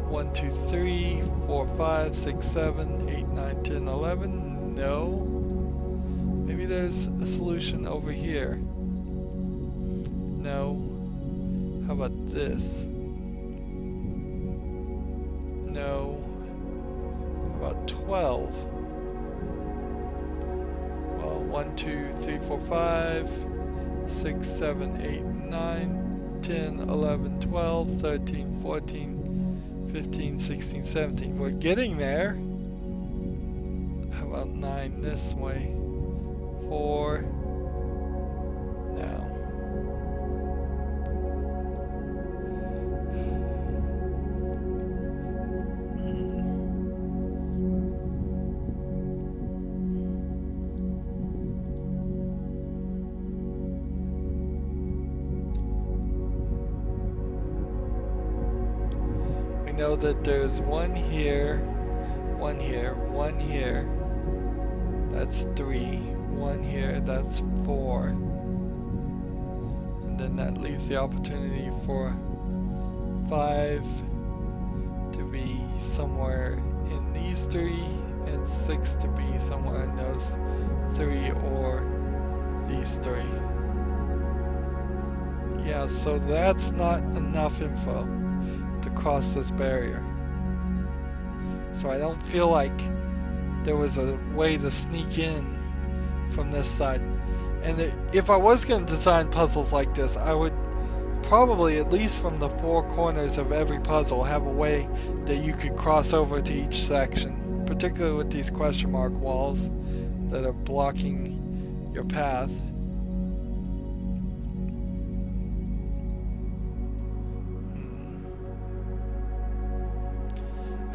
1, 2, 3, 4, 5, 6, 7, 8, 9, 10, 11. No. Maybe there's a solution over here. No. How about this? No. How about 12? Well, 1, 2, 3, 4, 5, 6, 7, 8, 9, 10, 11, 12, 13, 14, 15, 16, 17. We're getting there. How about 9 this way? 4. No. We know that there's one here, one here, one here. That's 3. 1 here, that's 4. And then that leaves the opportunity for 5 to be somewhere in these 3 and 6 to be somewhere in those 3 or these 3. Yeah, so that's not enough info to cross this barrier. So I don't feel like there was a way to sneak in from this side. And if I was going to design puzzles like this, I would probably, at least from the 4 corners of every puzzle, have a way that you could cross over to each section, particularly with these question mark walls that are blocking your path.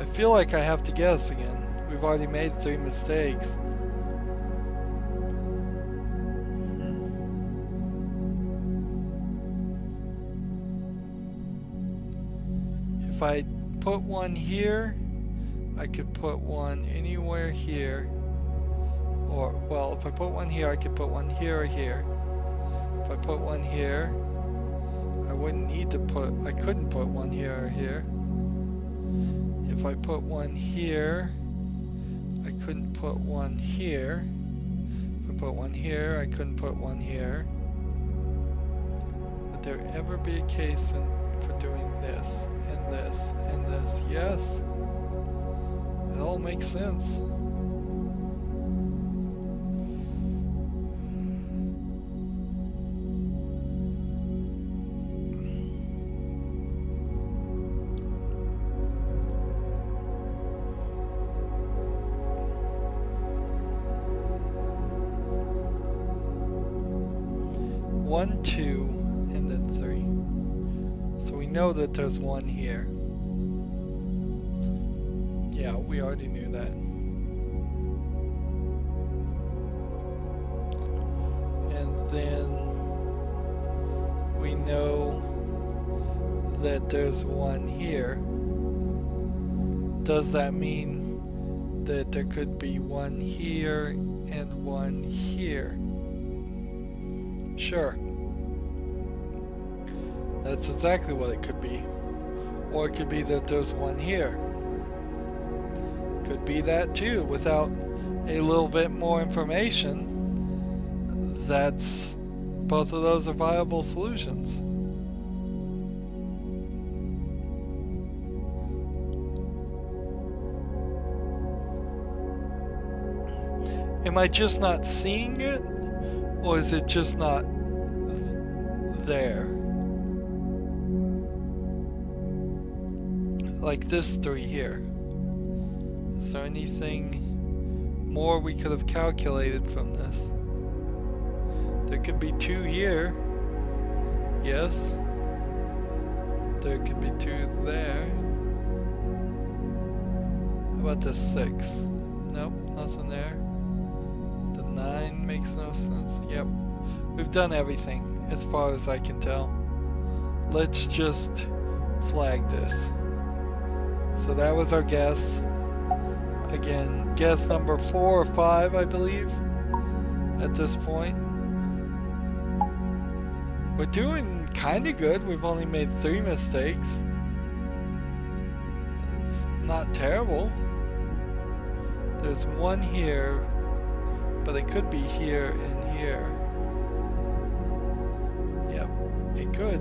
I feel like I have to guess again. We've already made 3 mistakes. If I put one here, I could put one anywhere here. Or, well, if I put one here, I could put one here or here. If I put one here, I wouldn't need to put, I couldn't put one here or here. If I put one here, I couldn't put one here. If I put one here, I couldn't put one here. Would there ever be a case for doing this, and this, and this? Yes. It all makes sense. One, 2, and then 3. So we know that there's one here. Yeah, we already knew that. And then we know that there's one here. Does that mean that there could be one here and one here. Sure. That's exactly what it could be. Or it could be that there's one here. Could be that too, without a little bit more information. Both of those are viable solutions. Am I just not seeing it? Or is it just not there? Like this 3 here. Is there anything more we could have calculated from this? There could be 2 here. Yes. There could be 2 there. How about this 6? Nope, nothing there. The 9 makes no sense. Yep. We've done everything as far as I can tell. Let's just flag this. So that was our guess. Again, guess number 4 or 5, I believe, at this point. We're doing kind of good. We've only made 3 mistakes. It's not terrible. There's one here, but it could be here and here. Yep, it could.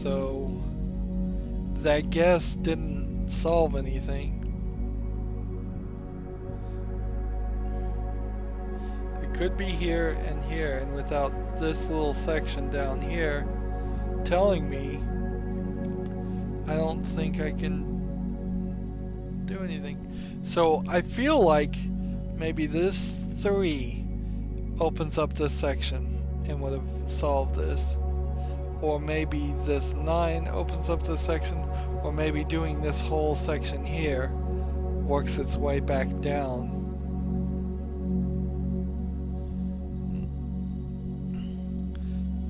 So that guess didn't solve anything. It could be here and here, and without this little section down here telling me, I don't think I can do anything. So I feel like maybe this 3 opens up this section and would have solved this. Or maybe this 9 opens up this section, or maybe doing this whole section here works its way back down.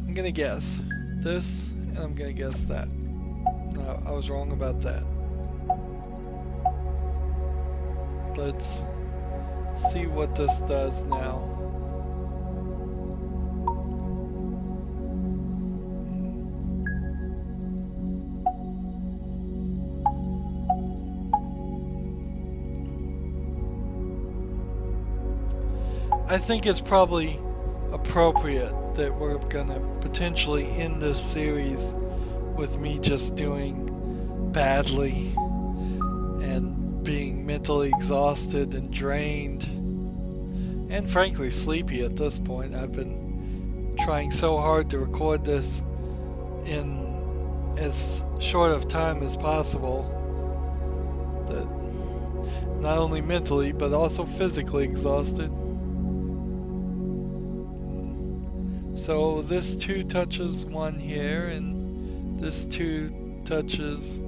I'm gonna guess this, and I'm gonna guess that. No, I was wrong about that. Let's see what this does now. I think it's probably appropriate that we're gonna potentially end this series with me just doing badly and being mentally exhausted and drained and frankly sleepy at this point. I've been trying so hard to record this in as short of time as possible that not only mentally but also physically exhausted. So this 2 touches 1 here, and this 2 touches.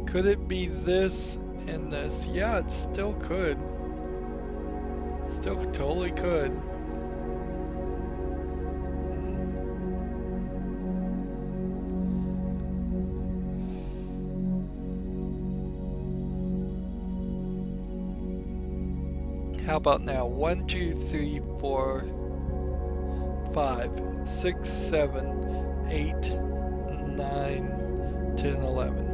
Could it be this and this? Yeah, it still could. Still totally could. How about now? 1, 2, 3, 4, 5, 6, 7, 8, 9, 10, 11.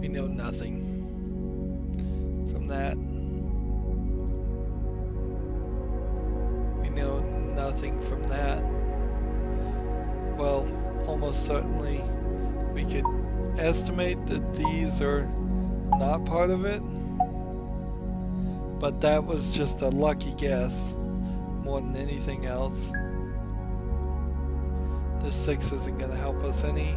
We know nothing from that. We know nothing from that. Well, almost certainly we could estimate that these are not part of it, but that was just a lucky guess more than anything else. This 6 isn't going to help us any.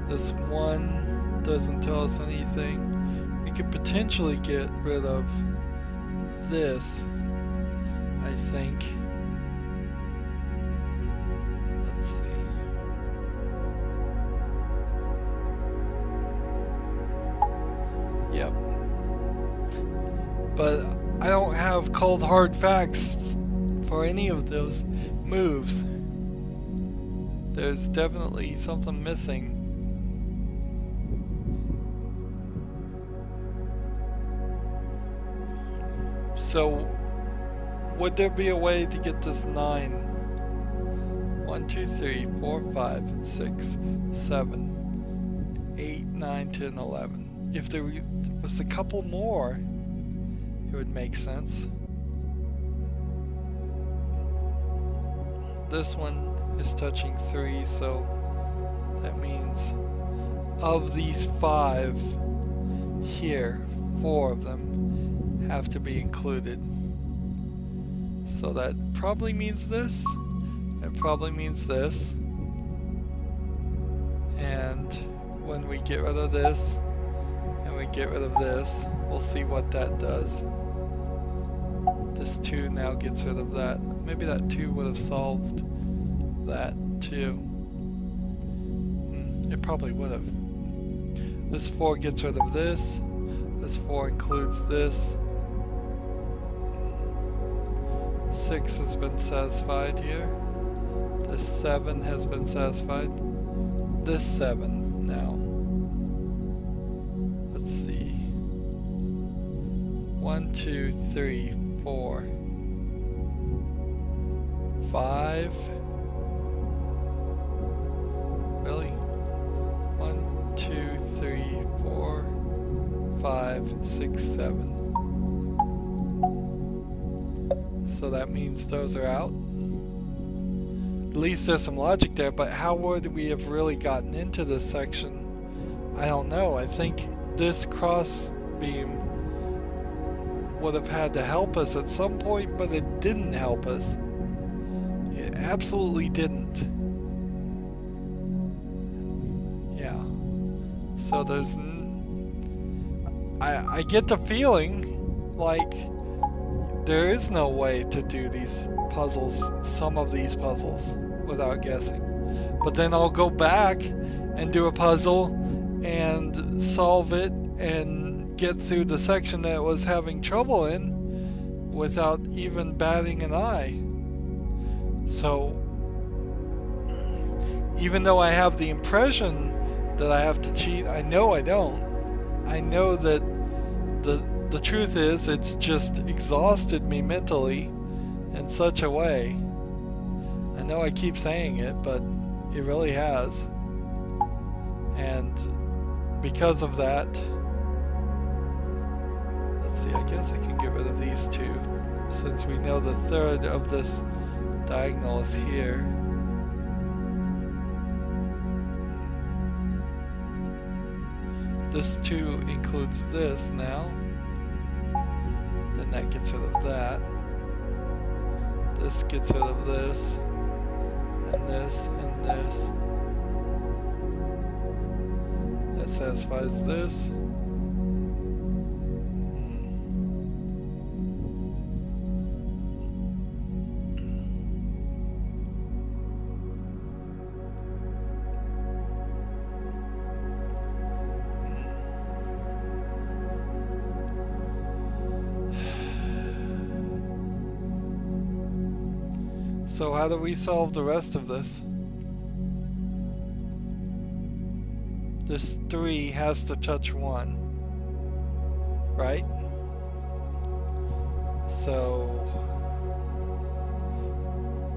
This 1 doesn't tell us anything. We could potentially get rid of this, I think. But I have cold hard facts for any of those moves. There's definitely something missing. So, would there be a way to get this 9? 1, 2, 3, 4, 5, 6, 7, 8, 9, 10, 11. If there was a couple more, it would make sense. This one is touching 3, so that means of these 5 here, 4 of them have to be included. So that probably means this. It probably means this. And when we get rid of this and we get rid of this, we'll see what that does. This 2 now gets rid of that. Maybe that 2 would have solved that too. It probably would have. This 4 gets rid of this. This 4 includes this. 6 has been satisfied here. This 7 has been satisfied. This 7 now. Let's see. 1, 2, 3, 4, 5. Really? 1, 2, 3, 4, 5, 6, 7. So that means those are out. At least there's some logic there, but how would we have really gotten into this section? I don't know. I think this cross beam would have had to help us at some point, but it didn't help us. It absolutely didn't. Yeah. So there's... I get the feeling like there is no way to do these puzzles, some of these puzzles, without guessing. But then I'll go back and do a puzzle and solve it and get through the section that I was having trouble in without even batting an eye. So, even though I have the impression that I have to cheat, I know I don't. I know that the truth is, it's just exhausted me mentally in such a way. I know I keep saying it, but it really has. And because of that, let's see, I guess I can get rid of these 2, since we know the third of this diagonal is here. This 2 includes this now. Then that gets rid of that. This gets rid of this. And this, and this. That satisfies this. So how do we solve the rest of this? This 3 has to touch 1, right? So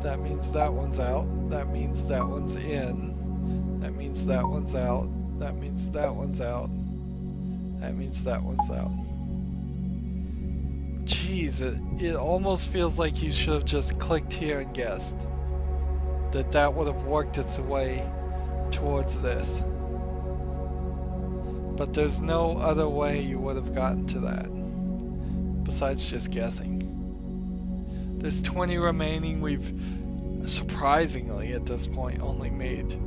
that means that one's out. That means that one's in. That means that one's out. That means that one's out. That means that one's out. Jeez, it almost feels like you should have just clicked here and guessed that that would have worked its way towards this. But there's no other way you would have gotten to that besides just guessing. There's 20 remaining. We've surprisingly at this point only made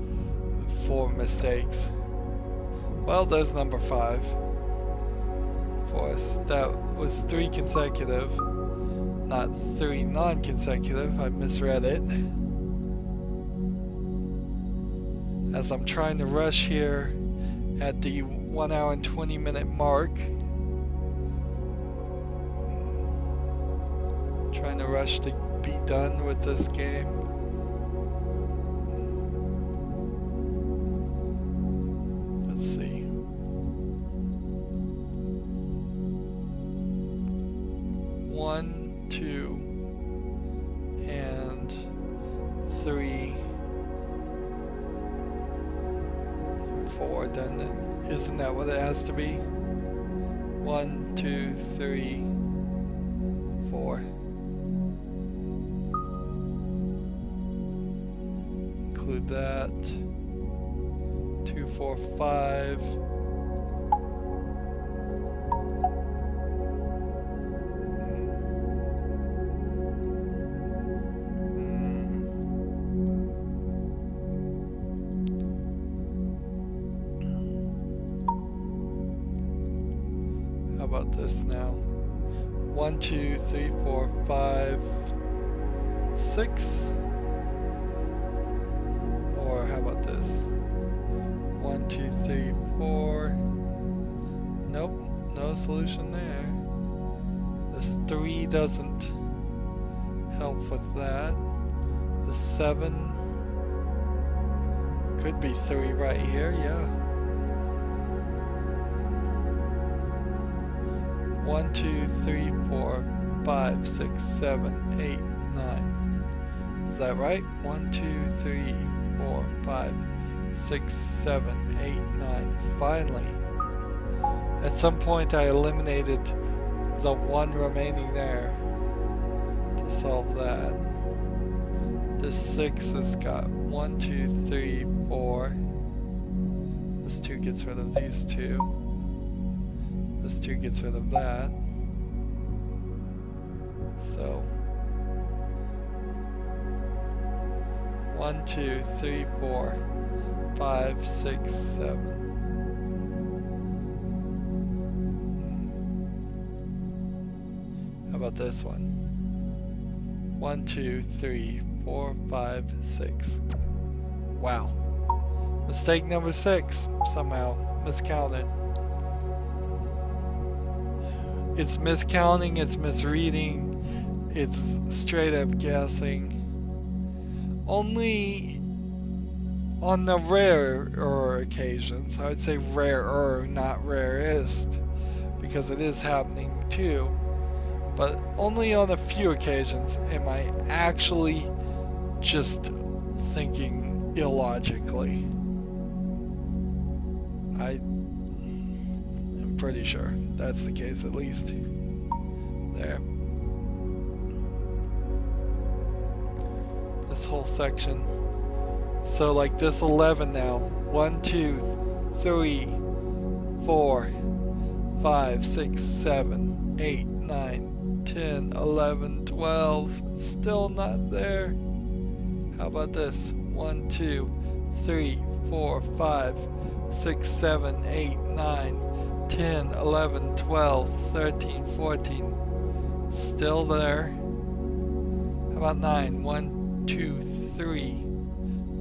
4 mistakes. Well, there's number 5 for us. That was 3 consecutive, not 3 non-consecutive. I misread it. As I'm trying to rush here at the 1 hour and 20 minute mark. rush to be done with this game. Let's see. 1, 2, and 3, 4. Then isn't that what it has to be? 1, 2, 3, 4. Include that. 2, 4, 5. How about this now? 1, 2, 3, 4, 5, 6. Or how about this? 1, 2, 3, 4. Nope, no solution there. This 3 doesn't help with that. The 7 could be 3 right here, yeah. 1, 2, 3, 4, 5, 6, 7, 8, 9. Is that right? 1, 2, 3, 4, 5, 6, 7, 8, 9. Finally. At some point I eliminated the 1 remaining there to solve that. This 6 has got 1, 2, 3, 4. This 2 gets rid of these 2. This 2 gets rid of that. So 1, 2, 3, 4, 5, 6, 7. How about this one? 1, 2, 3, 4, 5, 6. Wow. Mistake number 6. Somehow miscounted. It's miscounting, it's misreading, it's straight up guessing. Only on the rarer occasions, I would say rarer, not rarest, because it is happening too, but only on a few occasions am I actually just thinking illogically. I'm pretty sure that's the case, at least. There. This whole section. So like this 11 now. 1, 2, 3, 4, 5, 6, 7, 8, 9, 10, 11, 12. Still not there. How about this? 1, 2, 3, 4, 5, 6, 7, 8, 9, 10, 11, 12, 13, 14. Still there. How about 9? 1, 2, 3,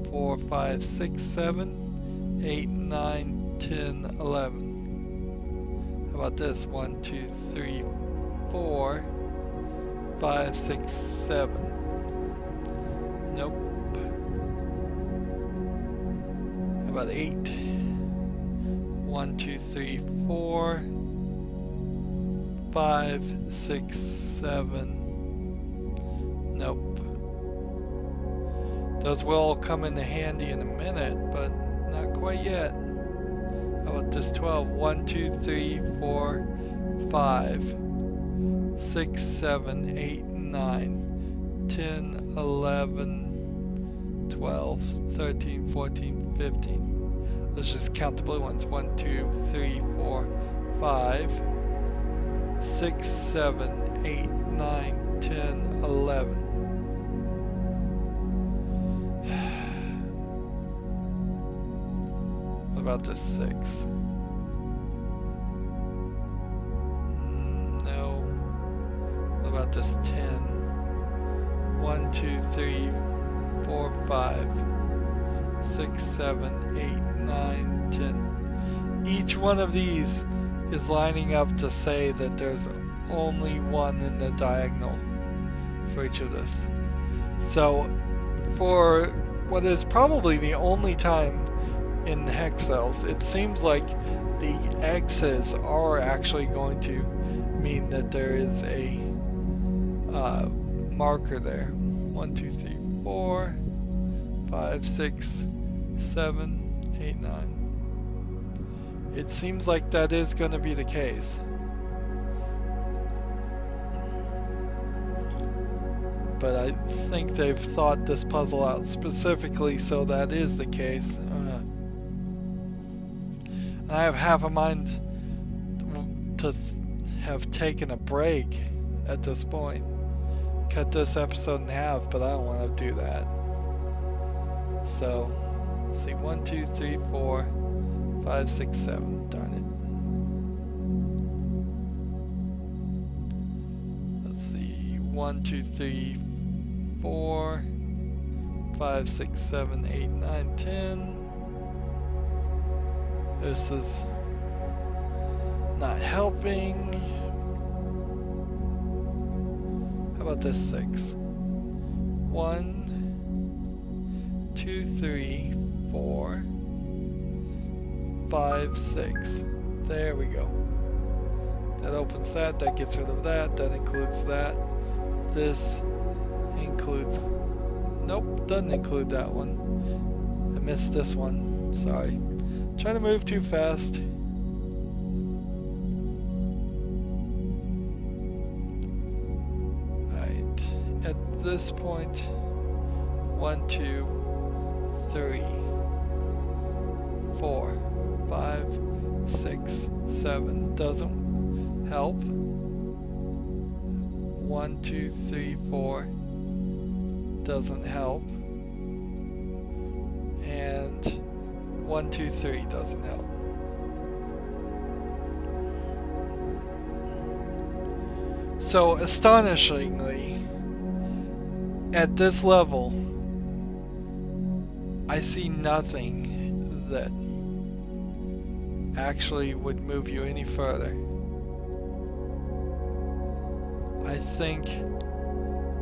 4, 5, 6, 7, 8, 9, 10, 11. How about this? 1, 2, 3, 4, 5, 6, 7. Nope. How about 8? 1, 2, 3, 4, 5, 6, 7. Nope. Those will all come into handy in a minute, but not quite yet. How about this 12? 1, 2, 3, 4, 5, 6, 7, 8, 9, 10, 11, 12, 13, 14, 15. Let's just count the blue ones. 1, 2, 3, 4, 5, 6, 7, 8, 9, 10, 11. What about this 6? No. What about this 10? 1, 2, 3, 4, 5, 6, 7, 8, 9, 10. Each one of these is lining up to say that there's only 1 in the diagonal for each of this. So for what is probably the only time in Hexcells, it seems like the X's are actually going to mean that there is a marker there. 1, 2, 3, 4, 5, 6, 7, 8, 9. It seems like that is going to be the case. But I think they've thought this puzzle out specifically so that is the case. I have half a mind to have taken a break at this point. Cut this episode in half, but I don't want to do that. So, let's see, 1, 2, 3, 4, 5, 6, 7. Darn it. Let's see, 1, 2, 3, 4, 5, 6, 7, 8, 9, 10. This is not helping. How about this 6? 1, 2, 3, 4, 5, 6. There we go. That opens that, that gets rid of that, that includes that. This includes, nope, doesn't include that one. I missed this one, sorry. Trying to move too fast. Alright, at this point, 1, 2, 3, 4, 5, 6, 7 doesn't help. 1, 2, 3, 4 doesn't help. And 1, 2, 3 doesn't help. So astonishingly, at this level, I see nothing that actually would move you any further. I think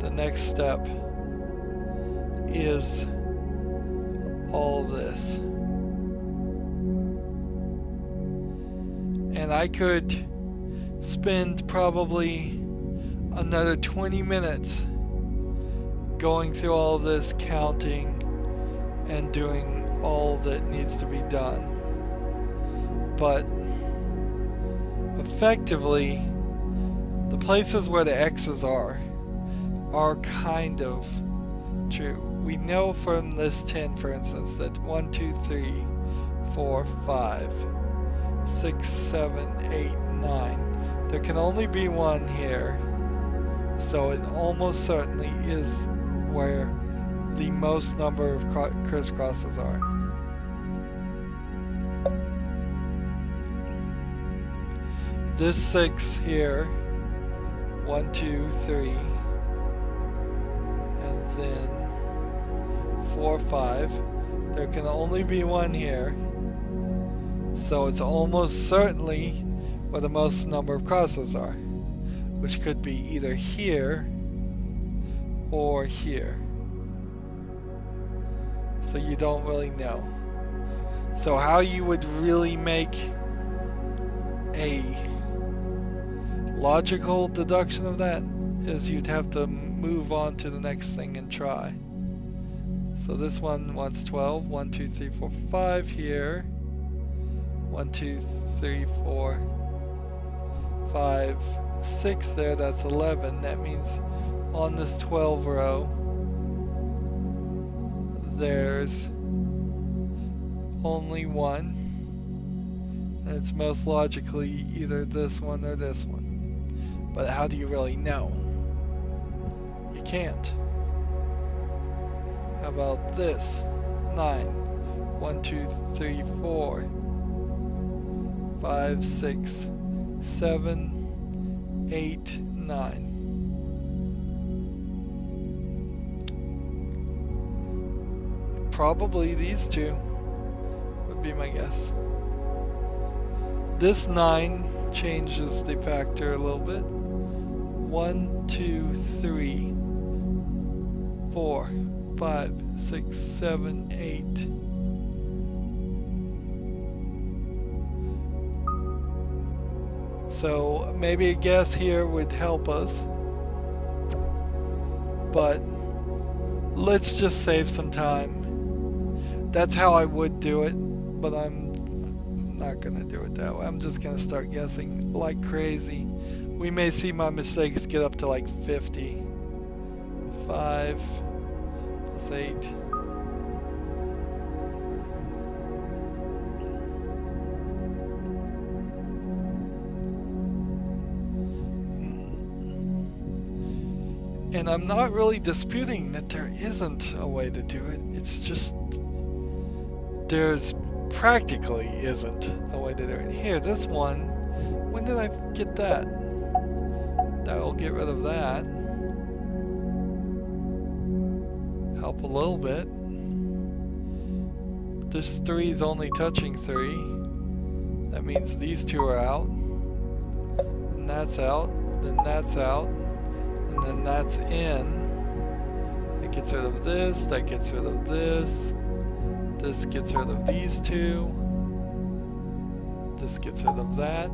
the next step is all this. And I could spend probably another 20 minutes going through all this, counting and doing all that needs to be done. But effectively, the places where the X's are kind of true. We know from this 10, for instance, that 1, 2, 3, 4, 5, 6, 7, 8, 9. There can only be one here. So it almost certainly is where the most number of crisscrosses are. This 6 here, 1, 2, 3, and then 4, 5. There can only be one here. So it's almost certainly where the most number of crosses are, which could be either here or here. So you don't really know. So how you would really make a logical deduction of that is you'd have to move on to the next thing and try. So this one wants 12. 1, 2, 3, 4, 5 here. 1, 2, 3, 4, 5, 6 there. That's 11. That means on this 12 row, there's only one. And it's most logically either this one or this one. But how do you really know? You can't. How about this? 9. 1, 2, 3, 4, 5, 6, 7, 8, 9. Probably these two would be my guess. This 9 changes the factor a little bit. 1, 2, 3, 4, 5, 6, 7, 8. So maybe a guess here would help us, but let's just save some time. That's how I would do it, but I'm not gonna do it that way. I'm just gonna start guessing like crazy. We may see my mistakes get up to like 50. 5 plus 8. And I'm not really disputing that there isn't a way to do it. It's just there's practically isn't a way to do it. Here, this one, when did I get that? That will get rid of that. Help a little bit. This 3 is only touching 3. That means these 2 are out. And that's out. Then that's out. And then that's in. That gets rid of this. That gets rid of this. This gets rid of these 2. This gets rid of that.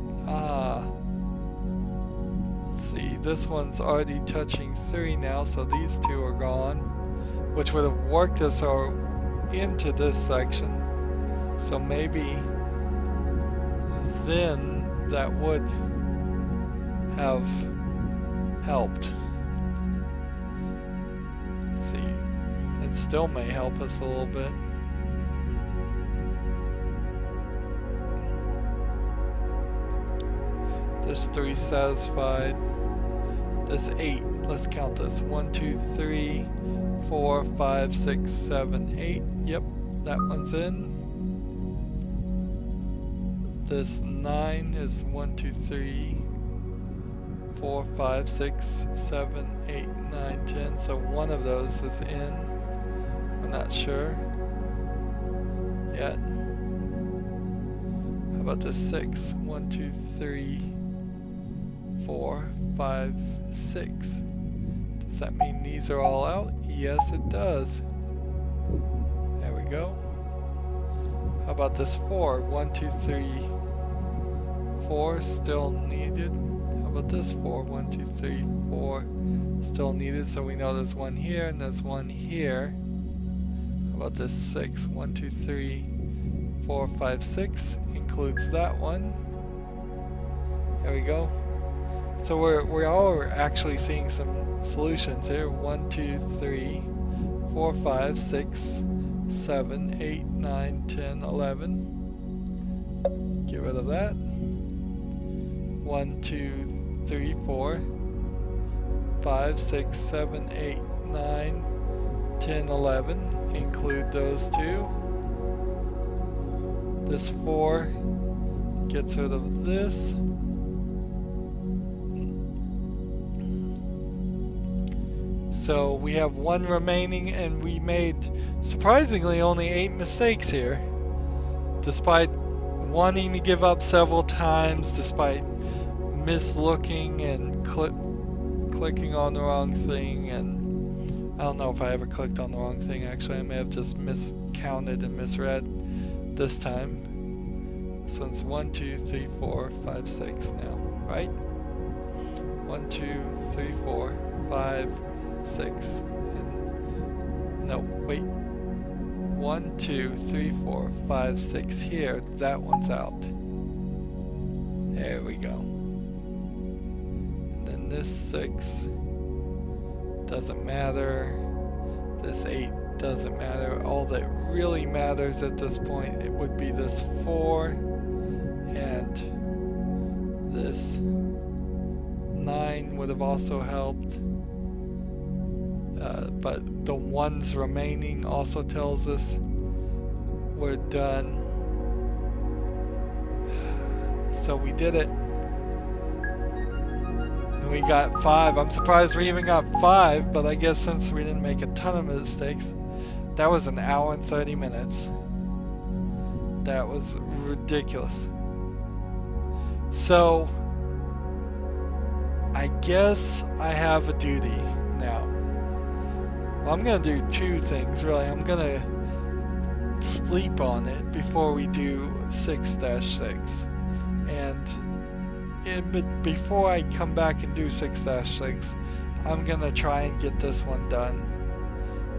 Let's see. This one's already touching 3 now, so these 2 are gone, which would have worked us into this section. So maybe then that would have helped. Let's see. It still may help us a little bit. This 3 satisfied. This 8, let's count this. 1, 2, 3, 4, 5, 6, 7, 8. Yep, that one's in. This 9 is 1, 2, 3, 4, 5, 6, 7, 8, 9, 10. So one of those is in. I'm not sure yet. How about this 6? 1, 2, 3, 4, 5, 6. Does that mean these are all out? Yes, it does. There we go. How about this 4? 1, 2, 3, 4 still needed. How about this 4? 1, 2, 3, 4 still needed. So we know there's one here and there's one here. How about this 6? 1, 2, 3, 4, 5, 6 includes that one. There we go. So we are actually seeing some solutions here. 1, 2, 3, 4, 5, 6, 7, 8, 9, 10, 11. Get rid of that. 1, 2, 3, 4, 5, 6, 7, 8, 9, 10, 11. Include those 2. This 4 gets rid of this. So we have 1 remaining, and we made surprisingly only 8 mistakes here, despite wanting to give up several times, despite mislooking and clicking on the wrong thing. And I don't know if I ever clicked on the wrong thing. Actually, I may have just miscounted and misread this time. This one's 1, 2, 3, 4, 5, 6 now, right? 1, 2, 3, 4, 5, 6. And no, wait. 1, 2, 3, 4, 5, 6 here. That one's out. There we go. And then this 6 doesn't matter. This 8 doesn't matter. All that really matters at this point, it would be this 4 and this 9 would have also helped. But the 1s remaining also tells us we're done. So we did it. And we got 5. I'm surprised we even got 5, but I guess since we didn't make a ton of mistakes, that was an hour and 30 minutes. That was ridiculous. So I guess I have a duty now. Well, I'm gonna do two things really. I'm gonna sleep on it before we do 6-6, and but before I come back and do 6-6, I'm gonna try and get this one done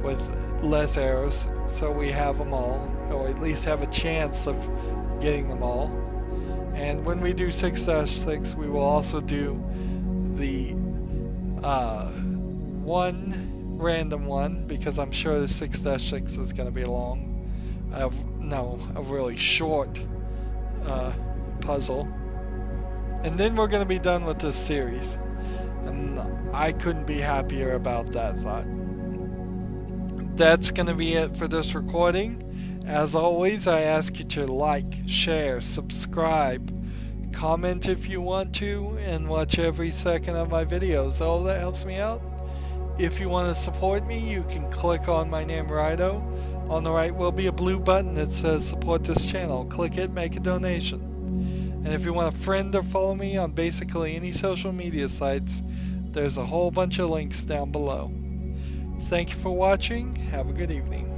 with less errors, so we have them all, or at least have a chance of getting them all. And when we do 6-6, we will also do the one random one, because I'm sure the 6-6 is going to be long. A really short puzzle. And then we're going to be done with this series. And I couldn't be happier about that thought. That's going to be it for this recording. As always, I ask you to like, share, subscribe, comment if you want to, and watch every second of my videos. All that helps me out. If you want to support me, you can click on my name, Rydo. On the right will be a blue button that says support this channel. Click it, make a donation. And if you want to friend or follow me on basically any social media sites, there's a whole bunch of links down below. Thank you for watching. Have a good evening.